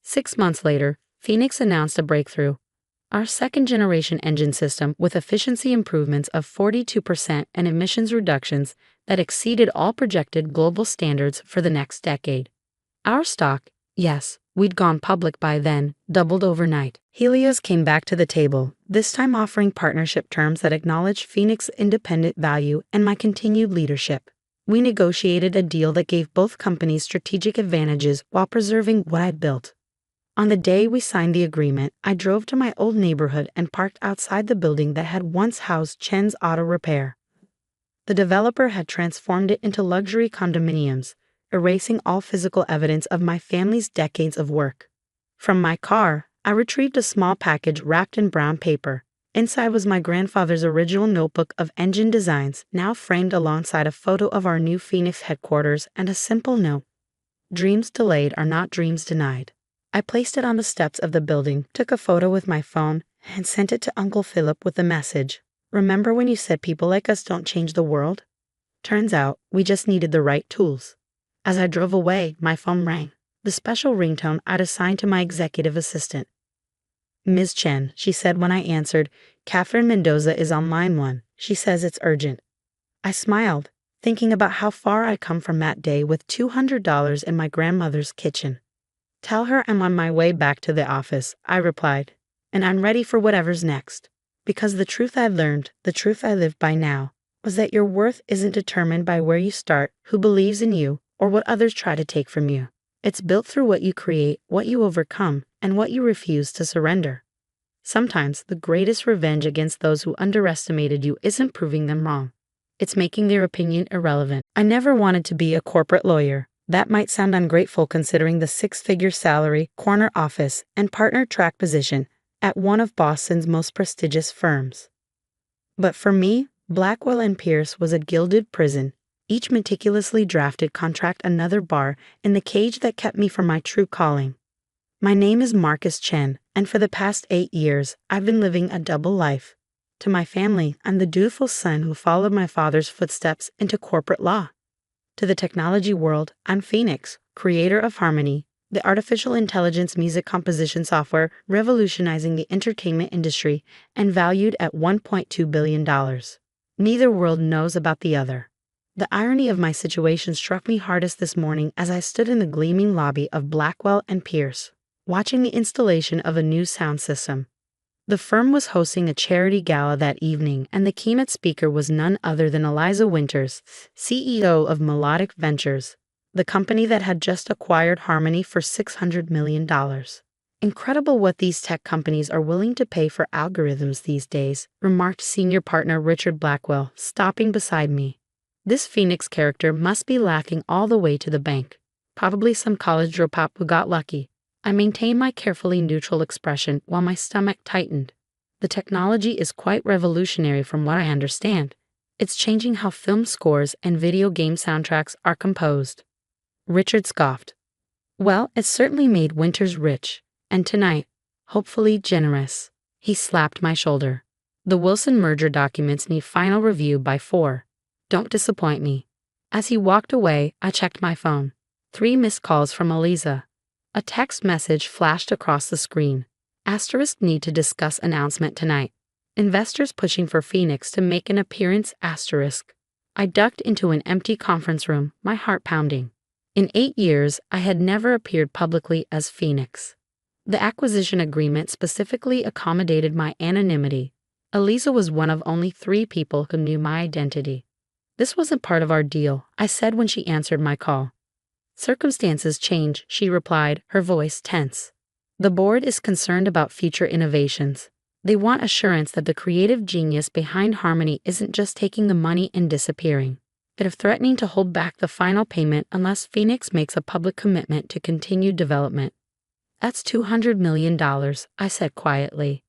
6 months later, Phoenix announced a breakthrough. Our second-generation engine system with efficiency improvements of 42% and emissions reductions that exceeded all projected global standards for the next decade. Our stock, yes, We'd gone public by then, doubled overnight. Helios came back to the table, this time offering partnership terms that acknowledged Phoenix's independent value and my continued leadership. We negotiated a deal that gave both companies strategic advantages while preserving what I'd built. On the day we signed the agreement, I drove to my old neighborhood and parked outside the building that had once housed Chen's Auto Repair. The developer had transformed it into luxury condominiums, erasing all physical evidence of my family's decades of work. From my car, I retrieved a small package wrapped in brown paper. Inside was my grandfather's original notebook of engine designs, now framed alongside a photo of our new Phoenix headquarters and a simple note: "Dreams delayed are not dreams denied." I placed it on the steps of the building, took a photo with my phone, and sent it to Uncle Philip with the message: "Remember when you said people like us don't change the world? Turns out, we just needed the right tools." As I drove away, my phone rang, the special ringtone I'd assigned to my executive assistant. "Ms. Chen," she said when I answered, "Catherine Mendoza is on line 1. She says it's urgent." I smiled, thinking about how far I'd come from that day with $200 in my grandmother's kitchen. "Tell her I'm on my way back to the office," I replied, "and I'm ready for whatever's next." Because the truth I'd learned, the truth I live by now, was that your worth isn't determined by where you start, who believes in you, or what others try to take from you. It's built through what you create, what you overcome, and what you refuse to surrender. Sometimes the greatest revenge against those who underestimated you isn't proving them wrong. It's making their opinion irrelevant. I never wanted to be a corporate lawyer. That might sound ungrateful considering the 6-figure salary, corner office, and partner track position at one of Boston's most prestigious firms. But for me, Blackwell and Pierce was a gilded prison, each meticulously drafted contract another bar in the cage that kept me from my true calling. My name is Marcus Chen, and for the past 8 years, I've been living a double life. To my family, I'm the dutiful son who followed my father's footsteps into corporate law. To the technology world, I'm Phoenix, creator of Harmony, the artificial intelligence music composition software revolutionizing the entertainment industry and valued at $1.2 billion. Neither world knows about the other. The irony of my situation struck me hardest this morning as I stood in the gleaming lobby of Blackwell and Pierce, watching the installation of a new sound system. The firm was hosting a charity gala that evening, and the keynote speaker was none other than Eliza Winters, CEO of Melodic Ventures, the company that had just acquired Harmony for $600 million. "Incredible what these tech companies are willing to pay for algorithms these days," remarked senior partner Richard Blackwell, stopping beside me. "This Phoenix character must be laughing all the way to the bank. Probably some college dropout who got lucky." I maintained my carefully neutral expression while my stomach tightened. "The technology is quite revolutionary from what I understand. It's changing how film scores and video game soundtracks are composed." Richard scoffed. "Well, it's certainly made Winters rich, and tonight, hopefully generous." He slapped my shoulder. "The Wilson merger documents need final review by 4. Don't disappoint me." As he walked away, I checked my phone. 3 missed calls from Eliza. A text message flashed across the screen. Asterisk need to discuss announcement tonight. Investors pushing for Phoenix to make an appearance asterisk. I ducked into an empty conference room, my heart pounding. In 8 years, I had never appeared publicly as Phoenix. The acquisition agreement specifically accommodated my anonymity. Eliza was one of only 3 people who knew my identity. "This wasn't part of our deal," I said when she answered my call. "Circumstances change," she replied, her voice tense. "The board is concerned about future innovations. They want assurance that the creative genius behind Harmony isn't just taking the money and disappearing. They're threatening to hold back the final payment unless Phoenix makes a public commitment to continued development." "That's $200 million, I said quietly.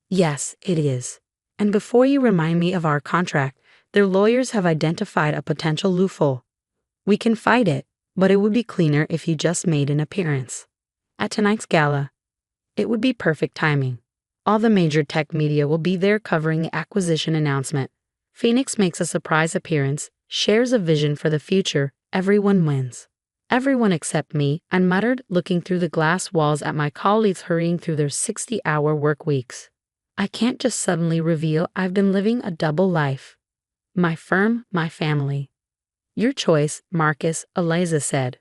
"Yes, it is. And before you remind me of our contract, their lawyers have identified a potential loophole. We can fight it, but it would be cleaner if you just made an appearance at tonight's gala. It would be perfect timing. All the major tech media will be there covering the acquisition announcement. Phoenix makes a surprise appearance, shares a vision for the future, everyone wins." "Everyone except me," I muttered, looking through the glass walls at my colleagues hurrying through their 60-hour work weeks. I can't just suddenly reveal I've been living a double life. My firm, my family. "Your choice, Marcus," Eliza said.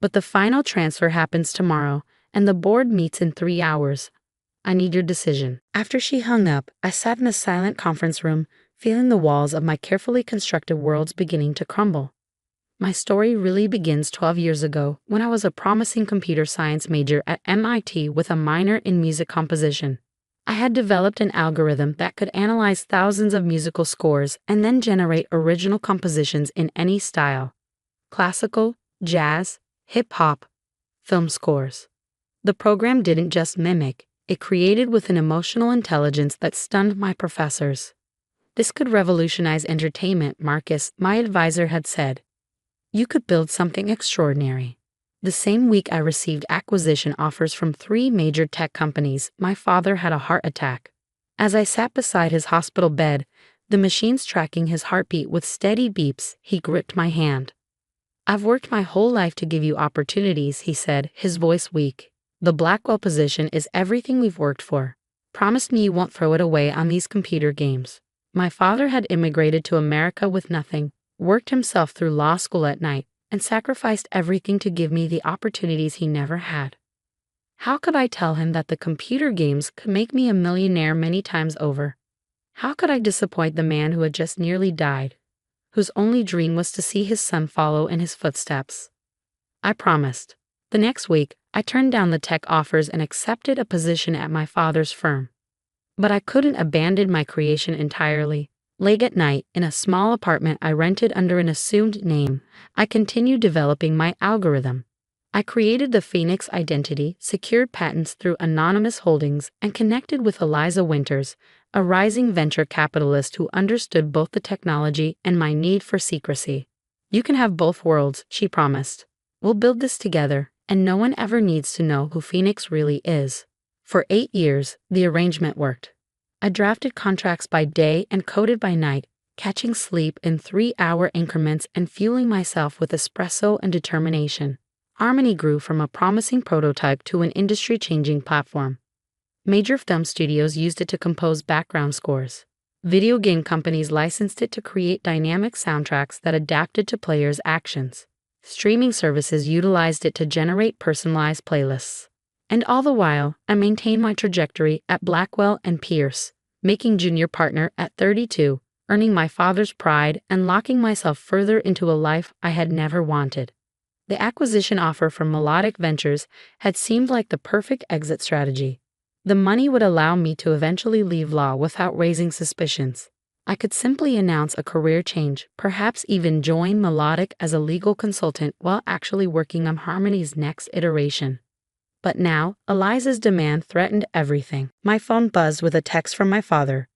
"But the final transfer happens tomorrow, and the board meets in 3 hours. I need your decision." After she hung up, I sat in a silent conference room, feeling the walls of my carefully constructed worlds beginning to crumble. My story really begins 12 years ago when I was a promising computer science major at MIT with a minor in music composition. I had developed an algorithm that could analyze thousands of musical scores and then generate original compositions in any style: classical, jazz, hip-hop, film scores. The program didn't just mimic, it created with an emotional intelligence that stunned my professors. "This could revolutionize entertainment," Marcus, my advisor, had said. "You could build something extraordinary." The same week I received acquisition offers from 3 major tech companies. My father had a heart attack. As I sat beside his hospital bed, the machines tracking his heartbeat with steady beeps, he gripped my hand. "I've worked my whole life to give you opportunities," he said, his voice weak. "The Blackwell position is everything we've worked for. Promise me you won't throw it away on these computer games." My father had immigrated to America with nothing, worked himself through law school at night, and sacrificed everything to give me the opportunities he never had. How could I tell him that the computer games could make me a millionaire many times over? How could I disappoint the man who had just nearly died, whose only dream was to see his son follow in his footsteps? I promised. The next week, I turned down the tech offers and accepted a position at my father's firm. But I couldn't abandon my creation entirely. Late at night, in a small apartment I rented under an assumed name, I continued developing my algorithm. I created the Phoenix identity, secured patents through anonymous holdings, and connected with Eliza Winters, a rising venture capitalist who understood both the technology and my need for secrecy. "You can have both worlds," she promised. "We'll build this together, and no one ever needs to know who Phoenix really is." For 8 years, the arrangement worked. I drafted contracts by day and coded by night, catching sleep in 3-hour increments and fueling myself with espresso and determination. Harmony grew from a promising prototype to an industry-changing platform. Major film studios used it to compose background scores. Video game companies licensed it to create dynamic soundtracks that adapted to players' actions. Streaming services utilized it to generate personalized playlists. And all the while, I maintained my trajectory at Blackwell and Pierce, making junior partner at 32, earning my father's pride and locking myself further into a life I had never wanted. The acquisition offer from Melodic Ventures had seemed like the perfect exit strategy. The money would allow me to eventually leave law without raising suspicions. I could simply announce a career change, perhaps even join Melodic as a legal consultant while actually working on Harmony's next iteration. But now, Eliza's demand threatened everything. My phone buzzed with a text from my father.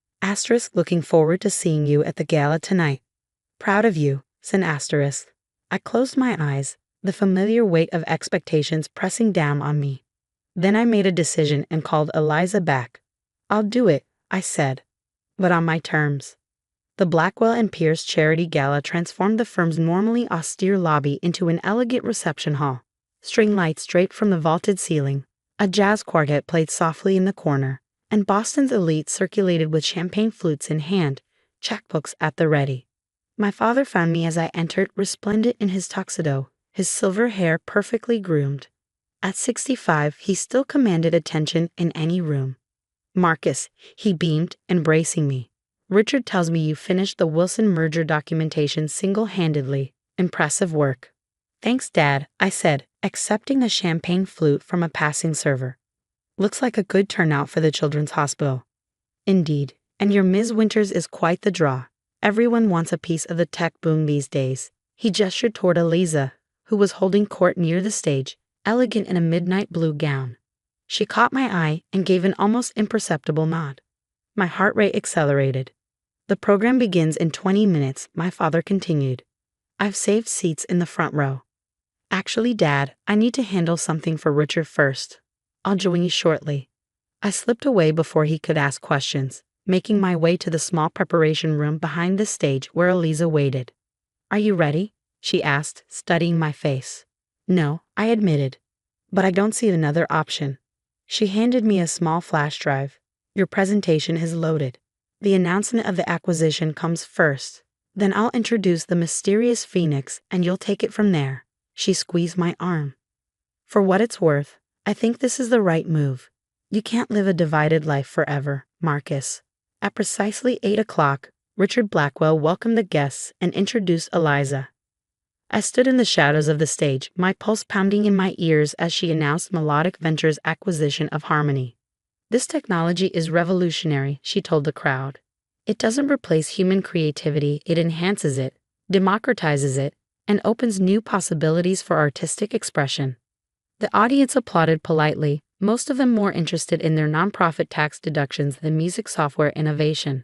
"Looking forward to seeing you at the gala tonight. Proud of you," said asterisk. I closed my eyes, the familiar weight of expectations pressing down on me. Then I made a decision and called Eliza back. "I'll do it," I said, "but on my terms." The Blackwell and Pierce Charity Gala transformed the firm's normally austere lobby into an elegant reception hall. String lights draped from the vaulted ceiling, a jazz quartet played softly in the corner, and Boston's elite circulated with champagne flutes in hand, checkbooks at the ready. My father found me as I entered, resplendent in his tuxedo, his silver hair perfectly groomed. At 65, he still commanded attention in any room. "Marcus," he beamed, embracing me. "Richard tells me you finished the Wilson merger documentation single-handedly. Impressive work." "Thanks, Dad," I said, accepting a champagne flute from a passing server. "Looks like a good turnout for the Children's Hospital." "Indeed, and your Ms. Winters is quite the draw. Everyone wants a piece of the tech boom these days." He gestured toward Eliza, who was holding court near the stage, elegant in a midnight blue gown. She caught my eye and gave an almost imperceptible nod. My heart rate accelerated. "The program begins in 20 minutes, my father continued. "I've saved seats in the front row." "Actually, Dad, I need to handle something for Richard first. I'll join you shortly." I slipped away before he could ask questions, making my way to the small preparation room behind the stage where Eliza waited. "Are you ready?" she asked, studying my face. "No," I admitted, "but I don't see another option." She handed me a small flash drive. "Your presentation is loaded. The announcement of the acquisition comes first. Then I'll introduce the mysterious Phoenix and you'll take it from there." She squeezed my arm. "For what it's worth, I think this is the right move. You can't live a divided life forever, Marcus. At precisely 8 o'clock, Richard Blackwell welcomed the guests and introduced Eliza. I stood in the shadows of the stage, my pulse pounding in my ears as she announced Melodic Ventures' acquisition of Harmony. This technology is revolutionary, she told the crowd. It doesn't replace human creativity, it enhances it, democratizes it, and opens new possibilities for artistic expression. The audience applauded politely, most of them more interested in their nonprofit tax deductions than music software innovation.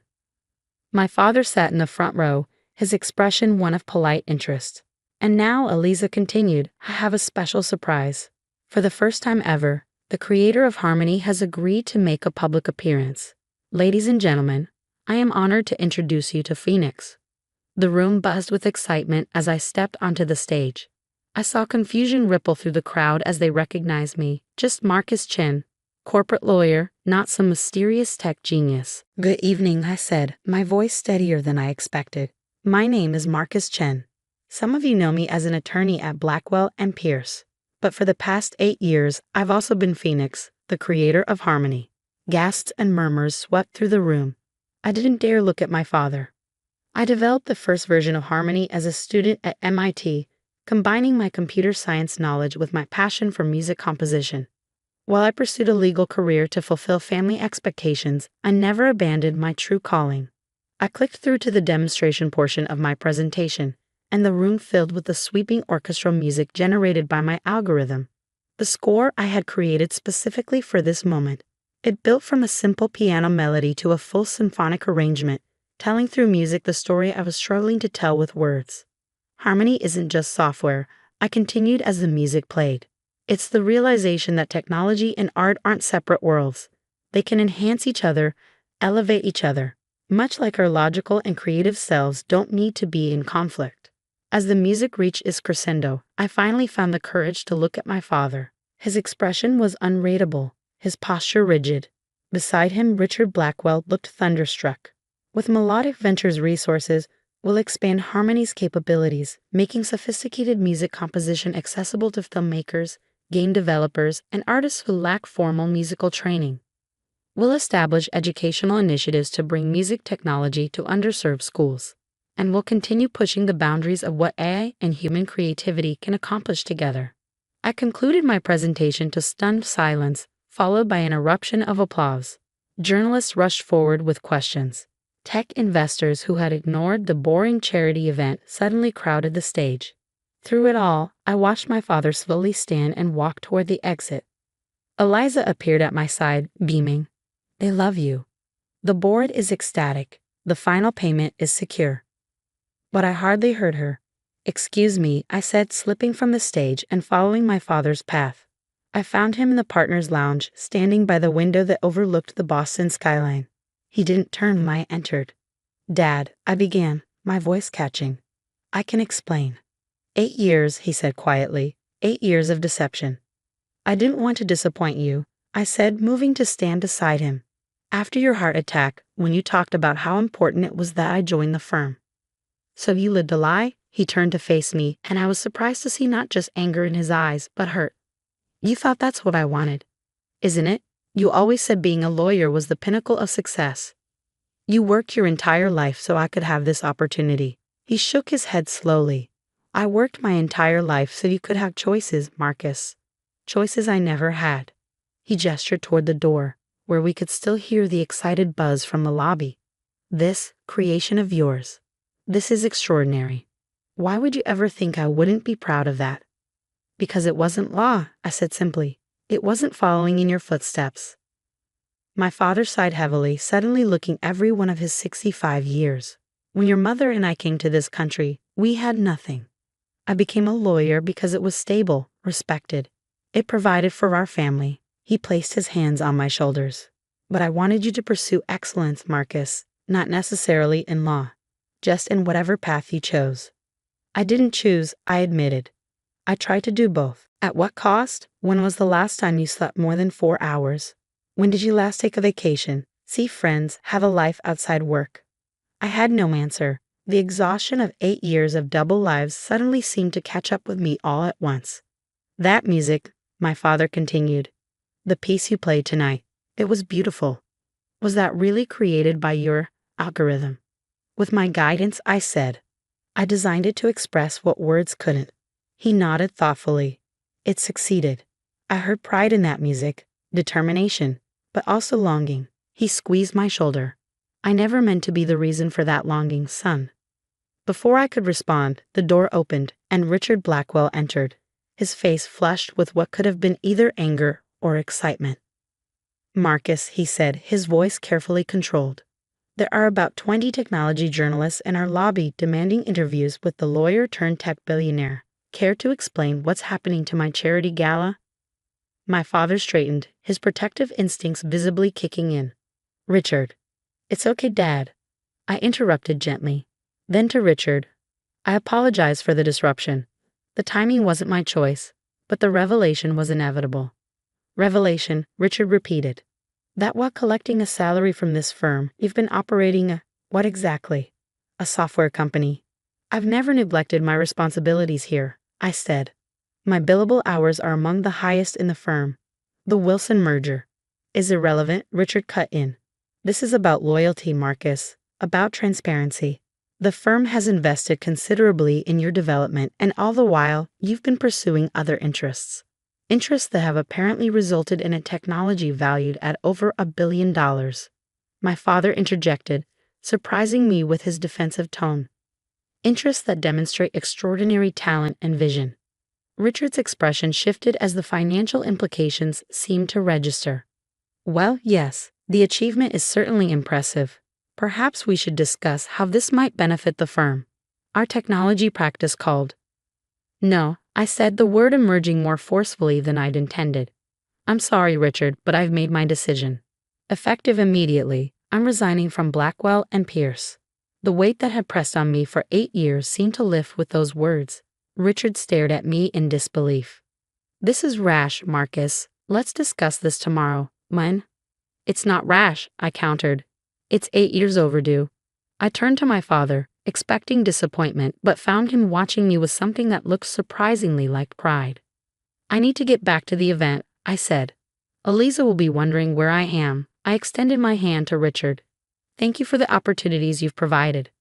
My father sat in the front row, his expression one of polite interest. And now, Eliza continued, I have a special surprise. For the first time ever, the creator of Harmony has agreed to make a public appearance. Ladies and gentlemen, I am honored to introduce you to Phoenix. The room buzzed with excitement as I stepped onto the stage. I saw confusion ripple through the crowd as they recognized me, just Marcus Chen, corporate lawyer, not some mysterious tech genius. Good evening, I said, my voice steadier than I expected. My name is Marcus Chen. Some of you know me as an attorney at Blackwell and Pierce. But for the past 8 years, I've also been Phoenix, the creator of Harmony. Gasps and murmurs swept through the room. I didn't dare look at my father. I developed the first version of Harmony as a student at MIT, combining my computer science knowledge with my passion for music composition. While I pursued a legal career to fulfill family expectations, I never abandoned my true calling. I clicked through to the demonstration portion of my presentation, and the room filled with the sweeping orchestral music generated by my algorithm. The score I had created specifically for this moment. It built from a simple piano melody to a full symphonic arrangement, telling through music the story I was struggling to tell with words. Harmony isn't just software, I continued as the music played. It's the realization that technology and art aren't separate worlds. They can enhance each other, elevate each other, much like our logical and creative selves don't need to be in conflict. As the music reached its crescendo, I finally found the courage to look at my father. His expression was unreadable, his posture rigid. Beside him, Richard Blackwell looked thunderstruck. With Melodic Ventures resources, we'll expand Harmony's capabilities, making sophisticated music composition accessible to filmmakers, game developers, and artists who lack formal musical training. We'll establish educational initiatives to bring music technology to underserved schools. And we'll continue pushing the boundaries of what AI and human creativity can accomplish together. I concluded my presentation to stunned silence, followed by an eruption of applause. Journalists rushed forward with questions. Tech investors who had ignored the boring charity event suddenly crowded the stage. Through it all, I watched my father slowly stand and walk toward the exit. Eliza appeared at my side, beaming. They love you. The board is ecstatic. The final payment is secure. But I hardly heard her. Excuse me, I said, slipping from the stage and following my father's path. I found him in the partners' lounge, standing by the window that overlooked the Boston skyline. He didn't turn when I entered. Dad, I began, my voice catching. I can explain. 8 years, he said quietly. 8 years of deception. I didn't want to disappoint you, I said, moving to stand beside him. After your heart attack, when you talked about how important it was that I join the firm. So you lived a lie? He turned to face me, and I was surprised to see not just anger in his eyes, but hurt. You thought that's what I wanted, isn't it? You always said being a lawyer was the pinnacle of success. You worked your entire life so I could have this opportunity. He shook his head slowly. I worked my entire life so you could have choices, Marcus. Choices I never had. He gestured toward the door, where we could still hear the excited buzz from the lobby. This creation of yours. This is extraordinary. Why would you ever think I wouldn't be proud of that? Because it wasn't law, I said simply. It wasn't following in your footsteps. My father sighed heavily, suddenly looking every one of his 65 years. When your mother and I came to this country, we had nothing. I became a lawyer because it was stable, respected. It provided for our family. He placed his hands on my shoulders. But I wanted you to pursue excellence, Marcus, not necessarily in law, just in whatever path you chose. I didn't choose, I admitted. I tried to do both. At what cost? When was the last time you slept more than 4 hours? When did you last take a vacation, see friends, have a life outside work? I had no answer. The exhaustion of 8 years of double lives suddenly seemed to catch up with me all at once. That music, my father continued. The piece you played tonight, it was beautiful. Was that really created by your algorithm? With my guidance, I said. I designed it to express what words couldn't. He nodded thoughtfully. It succeeded. I heard pride in that music, determination, but also longing. He squeezed my shoulder. I never meant to be the reason for that longing, son. Before I could respond, the door opened and Richard Blackwell entered, his face flushed with what could have been either anger or excitement. Marcus, he said, his voice carefully controlled. There are about 20 technology journalists in our lobby demanding interviews with the lawyer-turned-tech billionaire. Care to explain what's happening to my charity gala? My father straightened, his protective instincts visibly kicking in. Richard. It's okay, Dad. I interrupted gently. Then to Richard. I apologize for the disruption. The timing wasn't my choice, but the revelation was inevitable. Revelation, Richard repeated. That while collecting a salary from this firm, you've been operating what exactly? A software company. I've never neglected my responsibilities here, I said. My billable hours are among the highest in the firm. The Wilson merger is irrelevant, Richard cut in. This is about loyalty, Marcus, about transparency. The firm has invested considerably in your development, and all the while, you've been pursuing other interests. Interests that have apparently resulted in a technology valued at over $1 billion. My father interjected, surprising me with his defensive tone. Interests that demonstrate extraordinary talent and vision. Richard's expression shifted as the financial implications seemed to register. Well, yes, the achievement is certainly impressive. Perhaps we should discuss how this might benefit the firm. Our technology practice called. No, I said, the word emerging more forcefully than I'd intended. I'm sorry, Richard, but I've made my decision. Effective immediately, I'm resigning from Blackwell and Pierce. The weight that had pressed on me for 8 years seemed to lift with those words. Richard stared at me in disbelief. This is rash, Marcus. Let's discuss this tomorrow. When? It's not rash, I countered. It's 8 years overdue. I turned to my father, expecting disappointment, but found him watching me with something that looked surprisingly like pride. I need to get back to the event, I said. Eliza will be wondering where I am. I extended my hand to Richard. Thank you for the opportunities you've provided.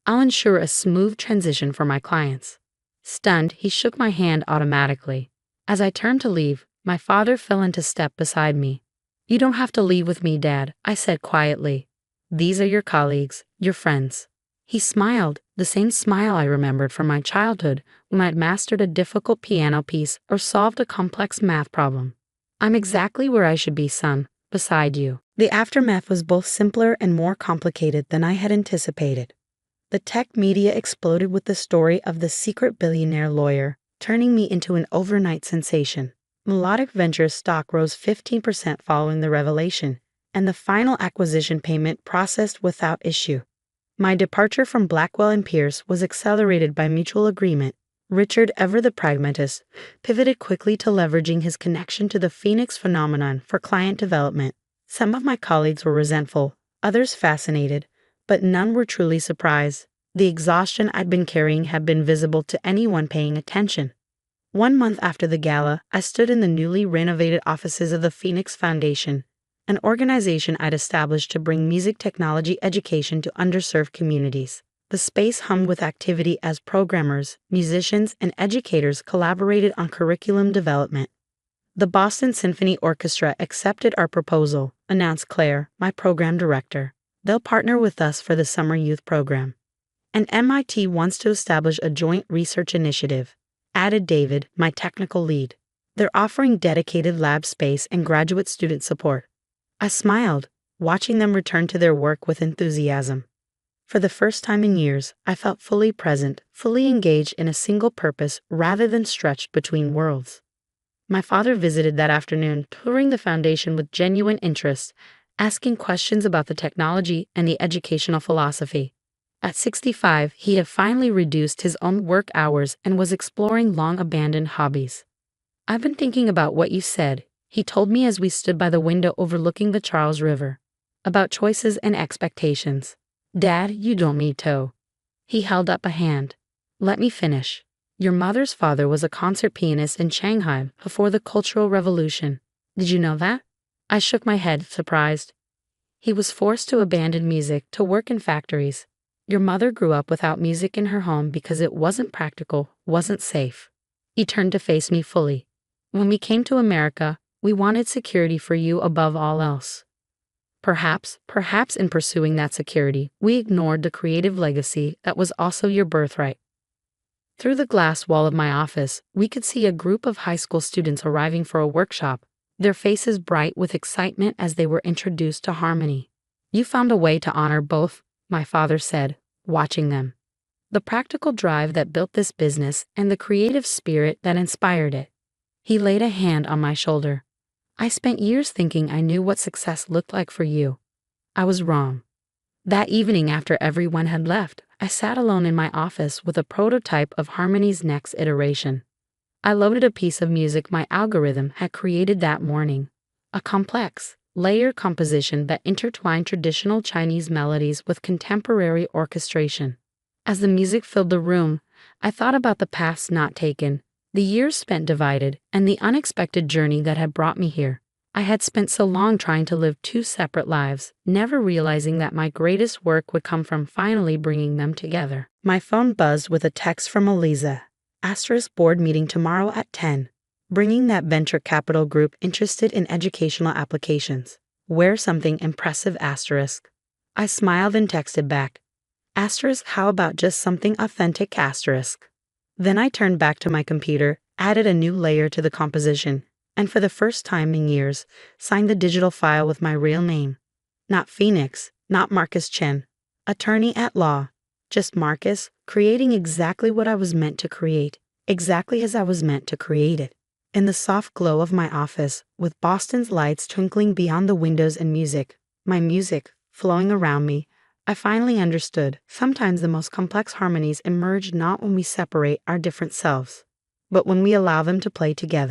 I'll ensure a smooth transition for my clients. Stunned, he shook my hand automatically. As I turned to leave, my father fell into step beside me. You don't have to leave with me, Dad, I said quietly. These are your colleagues, your friends. He smiled, the same smile I remembered from my childhood when I'd mastered a difficult piano piece or solved a complex math problem. I'm exactly where I should be, son, beside you. The aftermath was both simpler and more complicated than I had anticipated. The tech media exploded with the story of the secret billionaire lawyer, turning me into an overnight sensation. Melodic Ventures stock rose 15% following the revelation, and the final acquisition payment processed without issue. My departure from Blackwell and Pierce was accelerated by mutual agreement. Richard, ever the pragmatist, pivoted quickly to leveraging his connection to the Phoenix phenomenon for client development. Some of my colleagues were resentful, others fascinated, but none were truly surprised. The exhaustion I'd been carrying had been visible to anyone paying attention. 1 month after the gala, I stood in the newly renovated offices of the Phoenix Foundation, an organization I'd established to bring music technology education to underserved communities. The space hummed with activity as programmers, musicians, and educators collaborated on curriculum development. The Boston Symphony Orchestra accepted our proposal, announced Claire, my program director. They'll partner with us for the summer youth program. And MIT wants to establish a joint research initiative, added David, my technical lead. They're offering dedicated lab space and graduate student support. I smiled, watching them return to their work with enthusiasm. For the first time in years, I felt fully present, fully engaged in a single purpose rather than stretched between worlds. My father visited that afternoon, touring the foundation with genuine interest, asking questions about the technology and the educational philosophy. At 65, he had finally reduced his own work hours and was exploring long-abandoned hobbies. I've been thinking about what you said, he told me as we stood by the window overlooking the Charles River, about choices and expectations. Dad, you don't need to. He held up a hand. Let me finish. Your mother's father was a concert pianist in Shanghai before the Cultural Revolution. Did you know that? I shook my head, surprised. He was forced to abandon music to work in factories. Your mother grew up without music in her home because it wasn't practical, wasn't safe. He turned to face me fully. When we came to America, we wanted security for you above all else. Perhaps in pursuing that security, we ignored the creative legacy that was also your birthright. Through the glass wall of my office, we could see a group of high school students arriving for a workshop, their faces bright with excitement as they were introduced to harmony. You found a way to honor both, my father said, watching them. The practical drive that built this business and the creative spirit that inspired it. He laid a hand on my shoulder. I spent years thinking I knew what success looked like for you. I was wrong. That evening after everyone had left, I sat alone in my office with a prototype of Harmony's next iteration. I loaded a piece of music my algorithm had created that morning, a complex, layered composition that intertwined traditional Chinese melodies with contemporary orchestration. As the music filled the room, I thought about the paths not taken, the years spent divided, and the unexpected journey that had brought me here. I had spent so long trying to live two separate lives, never realizing that my greatest work would come from finally bringing them together. My phone buzzed with a text from Eliza. * board meeting tomorrow at 10. Bringing that venture capital group interested in educational applications. Wear something impressive. I smiled and texted back. How about just something authentic? Then I turned back to my computer, added a new layer to the composition, and for the first time in years, signed the digital file with my real name. Not Phoenix, not Marcus Chen, attorney at law, just Marcus, creating exactly what I was meant to create, exactly as I was meant to create it. In the soft glow of my office, with Boston's lights twinkling beyond the windows and my music, flowing around me, I finally understood. Sometimes the most complex harmonies emerge not when we separate our different selves, but when we allow them to play together.